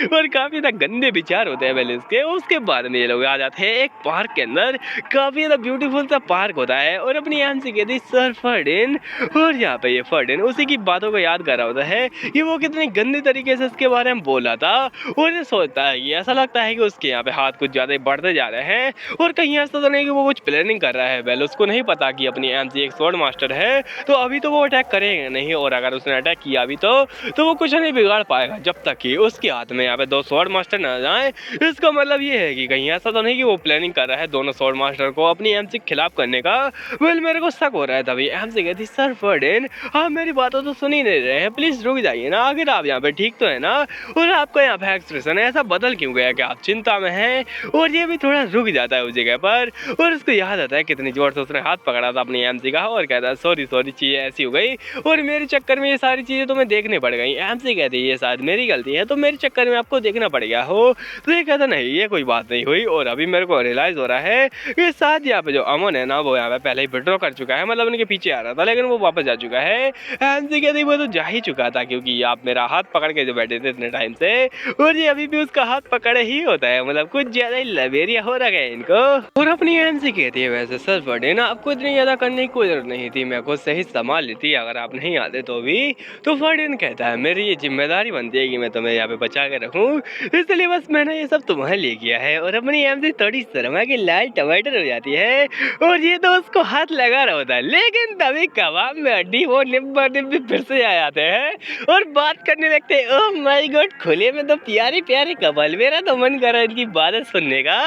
[SPEAKER 1] और काफी ज्यादा गंदे विचार होते हैं पहले इसके। उसके बाद में ये लोग आ जाते हैं एक पार्क के अंदर, काफी ज्यादा ब्यूटीफुल सा पार्क होता है और अपनी एमसी कहती सर फर्डिन। और यहाँ पे ये फर्डिन उसी की बातों को याद कर रहा होता है कि वो कितने गंदे तरीके से इसके बारे में बोला था और ये सोचता है कि ऐसा लगता है कि उसके यहाँ पे हाथ कुछ ज्यादा बढ़ते जा रहे हैं और कहीं ऐसा तो नहीं कि वो कुछ प्लानिंग कर रहा है। वेल उसको नहीं पता कि अपनी एमसी एक स्वॉर्ड मास्टर है, तो अभी तो वो अटैक करेगा नहीं, और अगर उसने अटैक किया अभी तो वो कुछ नहीं बिगाड़ पाएगा जब तक कि उसके हाथ में यहाँ पे दो स्वॉर्ड मास्टर न जाए। इसका मतलब ये है कि कहीं ऐसा तो नहीं कि वो प्लानिंग कर रहा है दोनों स्वॉर्ड मास्टर को अपनी एमसी के खिलाफ करने का। वेल मेरे को शक हो रहा है तभी एमसी कहती सर फर्डिन आप मेरी बातों तो सुन ही नहीं रहे हैं, प्लीज रुक जाइए ना, आखिर आप यहाँ पे ठीक तो है ना। और आपका यहाँ पे एक्सप्रेशन ऐसा बदल क्यों गया कि आप चिंता में हैं। और ये भी थोड़ा रुक जाता है उस जगह पर और उसको याद आता है कितनी जोर से उसने हाथ पकड़ा था अपनी एमसी का और कहता है सॉरी चीजें ऐसी हो गई और मेरे चक्कर में ये सारी चीजें तुम्हें देखनी पड़ गई। एमसी कहती है ये शायद मेरी गलती है तो मेरे चक्कर में आपको देखना पड़ गया हो। तो ये कहता नहीं ये कोई बात नहीं हुई। और अभी मेरे को रियलाइज हो रहा है कि शायद यहाँ पे जो अमन है ना वो यहाँ पे पहले ही विड्रॉ कर चुका है, मतलब उनके पीछे आ रहा था लेकिन वो वापस जा चुका है। एमसी कहती वो तो जा ही चुका था क्योंकि आप मेरा हाथ पकड़ के जो बैठे थे इतने टाइम से, और ये अभी भी उसका हाथ पकड़े ही होता है, मतलब कुछ ज्यादा ही लवेरिया हो रहा है इनको। और अपनी एमसी कहती है वैसे सर फर्डिन आपको इतनी ज्यादा करने की कोई जरूरत नहीं थी, मैं खुद सही संभाल लेती अगर आप नहीं आते तो भी। तो फर्डिन कहता है मेरी ये जिम्मेदारी बनती है कि मैं तुम्हें यहाँ पे बचा के रखूँ, इसलिए बस मैंने ये सब तुम्हारे लिए किया है। और अपनी एमसी थोड़ी शर्मा के लाल टमाटर हो जाती है और ये तो उसको हाथ लगा रहा होता है, लेकिन तभी कबाब में हड्डी वो निब्बे फिर से आ जाते हैं और बात करने लगते हैं। ओह माय गॉड खुले में तो प्यारे प्यारे कपल, मेरा तो मन कर रहा है इनकी बातें सुनने का।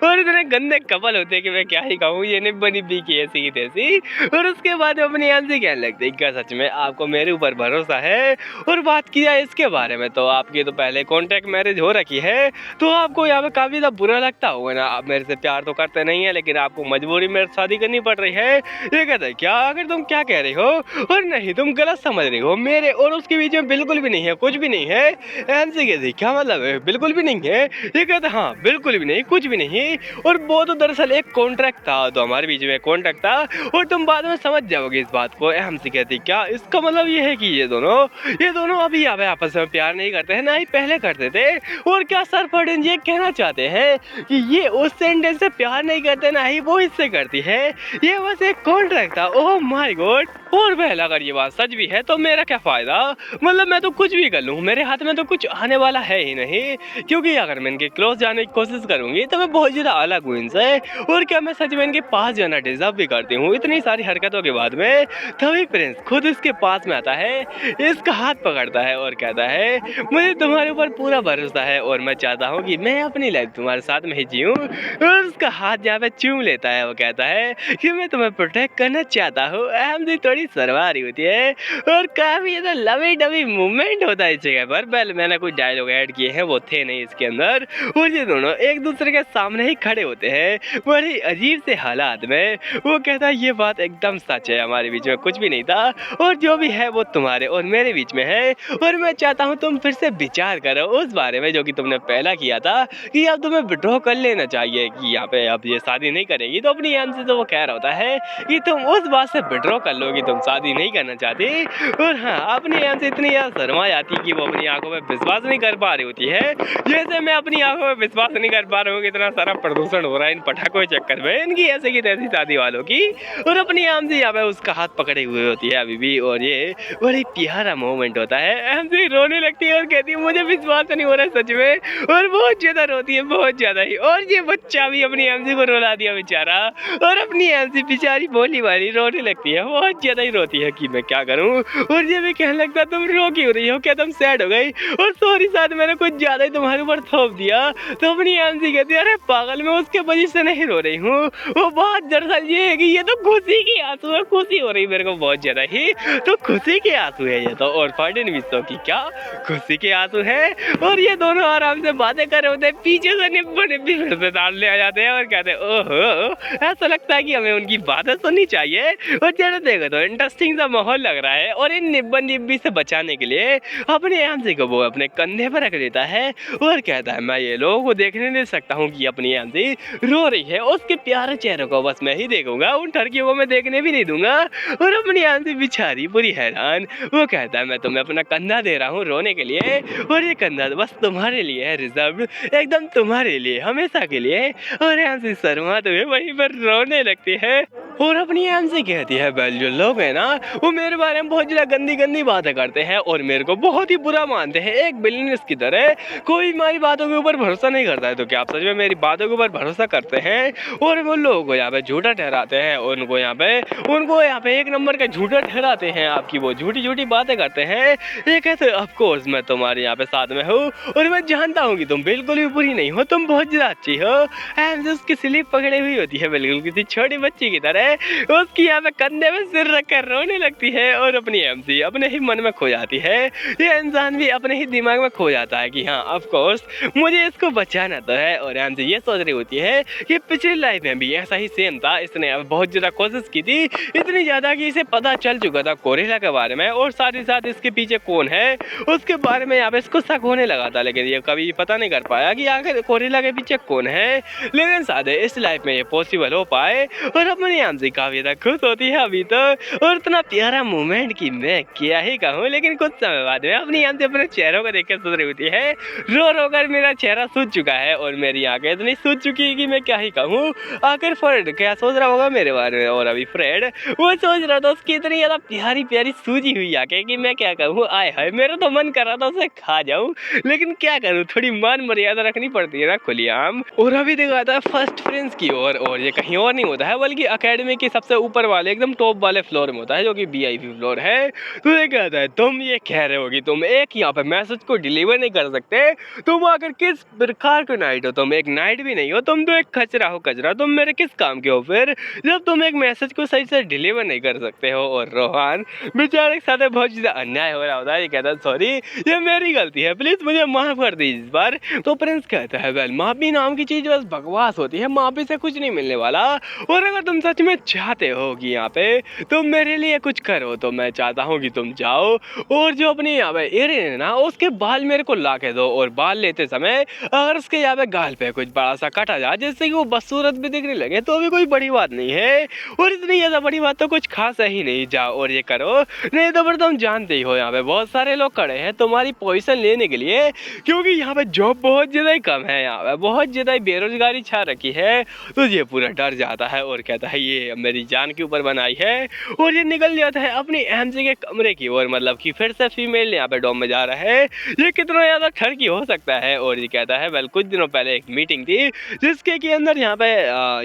[SPEAKER 1] और इतने गंदे कपल होते हैं कि मैं क्या ही कहूँ, ये निब्बा निब्बी की ऐसी की तैसी। और उसके बाद अपनी एमसी कहने लगते हैं क्या सच में आपको मेरे ऊपर भरोसा है। और बात की जाए इसके बारे में तो आपकी तो पहले कॉन्ट्रैक्ट मैरिज हो रखी है, तो आपको यहाँ पे काफ़ी ज़्यादा बुरा लगता होगा ना। आप मेरे से प्यार तो करते नहीं है, लेकिन आपको मजबूरी में शादी करनी पड़ रही है। ये कहते हैं क्या, अगर तुम क्या कह रही हो, और नहीं तुम गलत समझ रही हो। मेरे और उसके बीच में बिल्कुल भी नहीं है, कुछ भी नहीं है। एमसी कहती क्या मतलब है, बिल्कुल भी नहीं है। ये कहते हाँ बिल्कुल भी नहीं, कुछ भी नहीं। और वो तो दरअसल एक कॉन्ट्रैक्ट था, तो हमारे बीच में कॉन्ट्रैक्ट था, और तुम बाद में समझ जाओगे इस बात को। एमसी कहती क्या, इसका मतलब ये है कि ये दोनों अभी यहाँ पे आपस में प्यार नहीं करते हैं, ना ही पहले करते थे। और क्या सर फर्डिन ये कहना चाहते हैं कि ये उस सेंटेंस से प्यार नहीं करते, ना ही वो इससे करती है, ये बस एक कॉन्ट्रैक्ट था। Oh my God. और पहला अगर ये बात सच भी है तो मेरा क्या फायदा, मतलब मैं तो कुछ भी कर लूँ, मेरे हाथ में तो कुछ आने वाला है ही नहीं। क्योंकि अगर मैं इनके क्लोज जाने की कोशिश करूंगी तो मैं बहुत ज़्यादा अलग हूँ इनसे। और क्या मैं सच में इनके पास जाना डिजर्व भी करती हूँ इतनी सारी हरकतों के बाद में। तभी प्रिंस खुद इसके पास में आता है, इसका हाथ पकड़ता है और कहता है मुझे तुम्हारे ऊपर पूरा भरोसा है, और मैं चाहता हूँ कि मैं अपनी लाइफ तुम्हारे साथ में ही जीऊँ। और उसका हाथ जहाँ पे चूम लेता है, वो कहता है कि मैं तुम्हें प्रोटेक्ट करना चाहता हूँ। अहमदी थोड़ी शर्मा रही होती है, और काफी ज्यादा लवी डवी मूवमेंट होता है इस जगह पर। पहले मैंने कुछ डायलॉग ऐड किए हैं, वो थे नहीं इसके अंदर। और ये दोनों एक दूसरे के सामने ही खड़े होते हैं बड़ी अजीब से हालात में। वो कहता है ये बात एकदम सच है, हमारे बीच में कुछ भी नहीं था, और जो भी है वो तुम्हारे और मेरे बीच में है। और मैं चाहता हूँ तुम फिर से विचार करो उस बारे में जो कि तुमने पहला किया था, कि अब तुम्हें विड्रॉ कर लेना चाहिए कि यहाँ पे अब ये शादी नहीं करेगी। तो अपनी एम से तो वो कह रहा होता है कि तुम उस बात से विड्रॉ कर लो कि तुम शादी नहीं करना चाहती। और हाँ, अपनी एम से इतनी यार शर्मा जाती कि वो अपनी आंखों में विश्वास नहीं कर पा रही होती है। जैसे मैं अपनी आंखों में विश्वास नहीं कर पा रहा हूँ कि इतना सारा प्रदूषण हो रहा है इन पटाखों के चक्कर में, इनकी ऐसे की तैसी शादी वालों की। और अपनी एम से यहाँ पे उसका हाथ पकड़े हुए होती है अभी भी, और ये बड़ी प्यारा मोमेंट होता है। एम से रोने लगती है और कहती है मुझे विश्वास नहीं हो रहा है सच में, और बहुत ज्यादा रोती है, बहुत ज्यादा ही। और ये बच्चा भी अपनी एमसी को रुला दिया बेचारा, और अपनी एमसी बेचारी भोली वाली रोने लगती है, बहुत ज्यादा ही रोती है कि मैं क्या करूं। और ये भी कहने लगता तुम रो क्यों रही हो, क्या तुम सैड हो गई, और सॉरी साथ मैंने कुछ ज्यादा ही तुम्हारे ऊपर थोप दिया। तो अपनी एमसी कहती है अरे पागल, मैं उसके वजह से नहीं रो रही हूँ, वो बात दरअसल ये है कि ये तो खुशी के आंसू है, खुशी हो रही मेरे को बहुत ज्यादा ही, तो खुशी के आंसू है ये तो। और फर्डिन भी तो कि क्या खुशी के आंसू है। और ये दोनों आराम से बातें कर रहे होते हैं, पीछे से निब्बा निब्बी फिर से डालने आ जाते हैं और कहते हैं ओहो, ऐसा लगता है कि हमें उनकी बातें सुननी चाहिए। और जरा देखो तो इंटरेस्टिंग सा माहौल लग रहा है। और इन निब्बा निब्बी से बचाने के लिए अपने एमसी को वो अपने कंधे पर रख लेता है और कहता है मैं ये लोगों को देखने नहीं सकता हूँ कि अपनी एमसी रो रही है, उसके प्यारे चेहरे को बस मैं ही देखूंगा, उन ठरकियों को मैं देखने भी नहीं दूंगा। और अपनी एमसी बेचारी पूरी हैरान, वो कहता है मैं तुम्हें अपना कंधा दे रहा हूँ रोने के लिए, और ये कंधा बस तुम्हारे लिए है, रिजर्व एकदम तुम्हारे लिए, हमेशा के लिए। और एमसी शर्मा तुम्हें वहीं पर रोने लगती है और अपनी एमसी कहती है वेल जो लोग हैं ना वो मेरे बारे में बहुत ज्यादा गंदी गंदी बातें करते हैं और मेरे को बहुत ही बुरा मानते हैं, एक बिलियनियर्स की तरह। कोई हमारी बातों के ऊपर भरोसा नहीं करता है, तो क्या आप सच में मेरी बातों के ऊपर भरोसा करते हैं? और वो लोगों को यहाँ पे झूठा ठहराते हैं, उनको यहाँ पे एक नंबर का झूठा ठहराते हैं, आपकी वो झूठी झूठी बातें करते हैं। ये कहते ऑफ कोर्स मैं तुम्हारे यहाँ पे साथ में हूँ और मैं जानता हूँ कि तुम बिल्कुल भी बुरी नहीं हो, तुम बहुत ज्यादा अच्छी हो। एंड उसकी स्लीप पकड़ी हुई होती है बिल्कुल किसी छोटी बच्ची की तरह, उसकी यहाँ पे कंधे में सिर रखकर रोने लगती है और अपनी एमसी अपने ही मन में खो जाती है। ये इंसान भी अपने ही दिमाग में खो जाता है कि हाँ ऑफ कोर्स मुझे इसको बचाना तो है। और एमसी ये सोच रही होती है कि पिछली लाइफ में भी ऐसा ही सेम था, इसने बहुत ज्यादा कोशिश की थी, इतनी ज्यादा कि इसे पता चल चुका था कोरिला के बारे में और साथ ही साथ इसके पीछे कौन है उसके बारे में यहाँ पे इसको शक होने लगा था, लेकिन ये कभी पता नहीं कर पाया कि आखिर कोरिला के पीछे कौन है। लेकिन शायद इस लाइफ में ये पॉसिबल हो पाए और अपनी एमसी काफी ज्यादा खुश होती है अभी तो, और इतना प्यारा मोमेंट कि मैं क्या ही कहूँ। लेकिन कुछ समय बाद में अपनी एमसी अपने चेहरों को देख कर सोच रही होती है, रो रो कर मेरा चेहरा सूझ चुका है और मेरी आंखें इतनी सूझ चुकी है कि मैं क्या ही कहूँ। आखिर फ्रेड क्या सोच रहा होगा मेरे बारे में, और अभी फ्रेड वो सोच रहा था उसकी इतनी ज्यादा प्यारी प्यारी सूजी हुई आंखें कि मैं क्या कहूँ, आए हाय मेरा तो मन कर रहा था उसे खा जाऊँ, लेकिन क्या करूँ थोड़ी मान मर्यादा रखनी पड़ती है ना खुलेआम। और अभी देखा था फर्स्ट फ्रेंड्स की और ये कहीं और नहीं होता है बल्कि अकेडमी एकेडमी के सबसे ऊपर वाले एकदम टॉप वाले फ्लोर में होता है, जो कि वीआईपी फ्लोर है। तो ये कहता है तुम ये कह रहे हो कि तुम एक यहाँ पे मैसेज को डिलीवर नहीं कर सकते, तुम आकर किस प्रकार के नाइट हो, तुम एक नाइट भी नहीं हो, तुम तो एक कचरा हो कचरा, तुम मेरे किस काम के हो फिर जब तुम एक मैसेज को सही से डिलीवर नहीं कर सकते हो। और रोहन बेचारे के साथ बहुत ज़्यादा अन्याय हो रहा होता है। ये कहता है सॉरी ये मेरी गलती है, प्लीज़ मुझे माफ़ कर दीजिए इस बार। तो प्रिंस कहता है वेल माफ़ी नाम की चीज़ बस बकवास होती है, माफ़ी से कुछ नहीं मिलने वाला, और अगर तुम सच में चाहते हो कि यहाँ पे तुम मेरे लिए कुछ करो तो मैं चाहता हूँ कि तुम जाओ और जो अपनी यहाँ पे एरियन है ना उसके बाल मेरे को ला के दो, और बाल लेते समय अगर उसके यहाँ पे गाल पे कुछ बड़ा सा कटा जाए जिससे कि वो बदसूरत भी दिखने लगे तो भी कोई बड़ी बात नहीं है, और इतनी ज़्यादा बड़ी बात तो कुछ खास है ही नहीं, जाओ और ये करो। नहीं तो फिर तुम जानते ही हो यहाँ पे बहुत सारे लोग खड़े हैं तुम्हारी पोजीशन लेने के लिए, क्योंकि यहाँ पे जॉब बहुत ज़्यादा ही कम है, यहाँ पे बहुत ज़्यादा ही बेरोजगारी छा रखी है। तो ये पूरा डर जाता है और कहता है ये मेरी जान के ऊपर बनाई है, और ये निकल जाता है अपनी एमसी के कमरे की ओर, मतलब कि फिर से फीमेल यहाँ पे डॉम में जा रहा है। ये कितना ज़्यादा ठरकी हो सकता है। और ये कहता है वेल कुछ दिनों पहले एक मीटिंग थी जिसके के अंदर यहाँ पे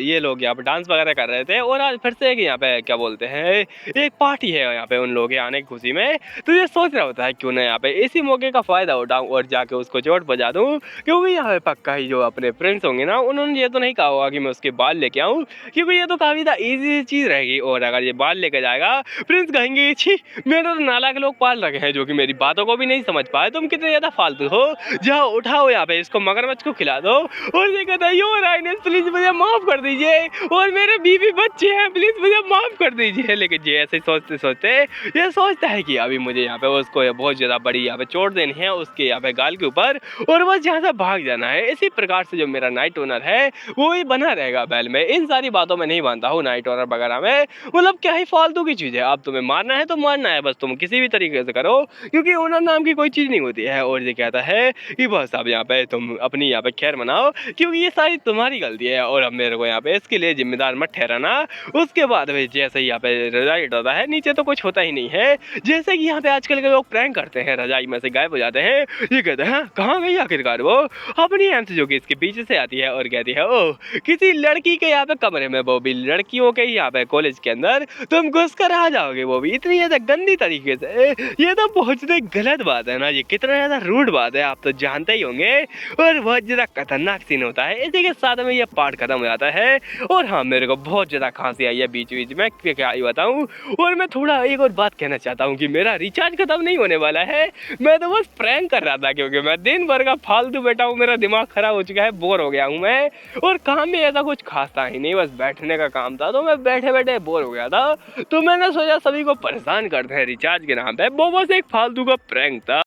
[SPEAKER 1] ये लोग यहाँ पे डांस वगैरह कर रहे थे, और आज फिर से एक यहाँ पे क्या बोलते हैं एक पार्टी है यहाँ पे उन लोगों के आने की खुशी में। तो ये सोच रहा होता है क्यों ना यहाँ पे इसी मौके का फ़ायदा उठाऊँ और जाके उसको चोट बजा दूँ, क्योंकि यहाँ पे पक्का ही जो अपने फ्रेंड्स होंगे ना उन्होंने ये तो नहीं कहा होगा कि मैं उसके बाल लेके आऊँ, क्योंकि ये तो काफ़ी ज़्यादा ईजी चीज़ रहेगी। और अगर ये बाल लेके जाएगा फ्रेंड्स कहेंगे छी मेरे तो नालायक लोग पाल रखे हैं जो कि मेरी बातों को भी नहीं समझ पाए, तुम कितने ज़्यादा फालतू हो, जाओ उठाओ यहाँ पे इसको मगरमच्छ को खिला दो। और ये कहता है योर हाइनेस प्लीज़ मुझे माफ़ कर दीजिए, और मेरे बीवी बच्चे हैं प्लीज़ मुझे माफ़ कर दीजिए। लेकिन ये ऐसे सोचते सोचते ये सोचता है कि अभी मुझे यहाँ पे उसको बहुत ज़्यादा बड़ी यहाँ पे चोट देनी है उसके यहाँ पे गाल के ऊपर, और बस यहाँ से भाग जाना है। इसी प्रकार से जो मेरा नाइट ओनर है वो ही बना रहेगा बैल में। इन सारी बातों में नहीं मानता हूँ नाइट ओनर वगैरह में, मतलब क्या ही फालतू की चीज़ है। अब तुम्हें मारना है तो मारना है, बस तुम किसी भी तरीके से करो, क्योंकि ओनर नाम की कोई चीज़ नहीं होती है। और ये कहता है कि बस अब यहाँ पे तुम अपनी यहाँ पे खैर मनाओ, क्योंकि ये सारी तुम्हारी गलती है, और अब मेरे को यहाँ पे इसके लिए जिम्मेदार मत ठहराना। उसके बाद भाई जैसे ही यहाँ पे रजाई होता है नीचे तो कुछ होता ही नहीं है, जैसे कि यहाँ पे आजकल के लोग प्रैंक करते हैं रजाई में से गायब हो जाते हैं। ये कहते हैं कहाँ गई आखिरकार वो, अपनी एम्स जो कि इसके पीछे से आती है और कहती है ओह किसी लड़की के यहाँ पे कमरे में, वो भी लड़कियों के यहाँ पे कॉलेज के अंदर तुम घुस कर आ जाओगे, वो भी इतनी ज़्यादा गंदी तरीके से। ये तो बहुत ज़्यादा गलत बात है ना, ये कितना ज़्यादा रूड बात है, आप तो जानते ही होंगे, और बहुत ज़्यादा खतरनाक सीन होता है। इसी के साथ में ये पार्ट खत्म हो जाता है। और हाँ मेरे को बहुत ज़्यादा खांसी आई है बीच बीच में, क्या ही बताऊँ। और मैं थोड़ा एक और बात कहना चाहता हूँ कि मेरा रिचार्ज खत्म नहीं होने वाला है, मैं तो बस प्रैंक कर रहा था, क्योंकि मैं दिन भर का फालतू बैठा हूँ, मेरा दिमाग खराब हो चुका है, बोर हो गया हूँ मैं, और काम भी ऐसा कुछ खास था ही नहीं, बस बैठने का काम था, तो मैं बैठे बैठे बोर हो गया था। तो मैंने सोचा सभी को परेशान करते हैं रिचार्ज के नाम पे, वो बस एक फालतू का प्रैंक था।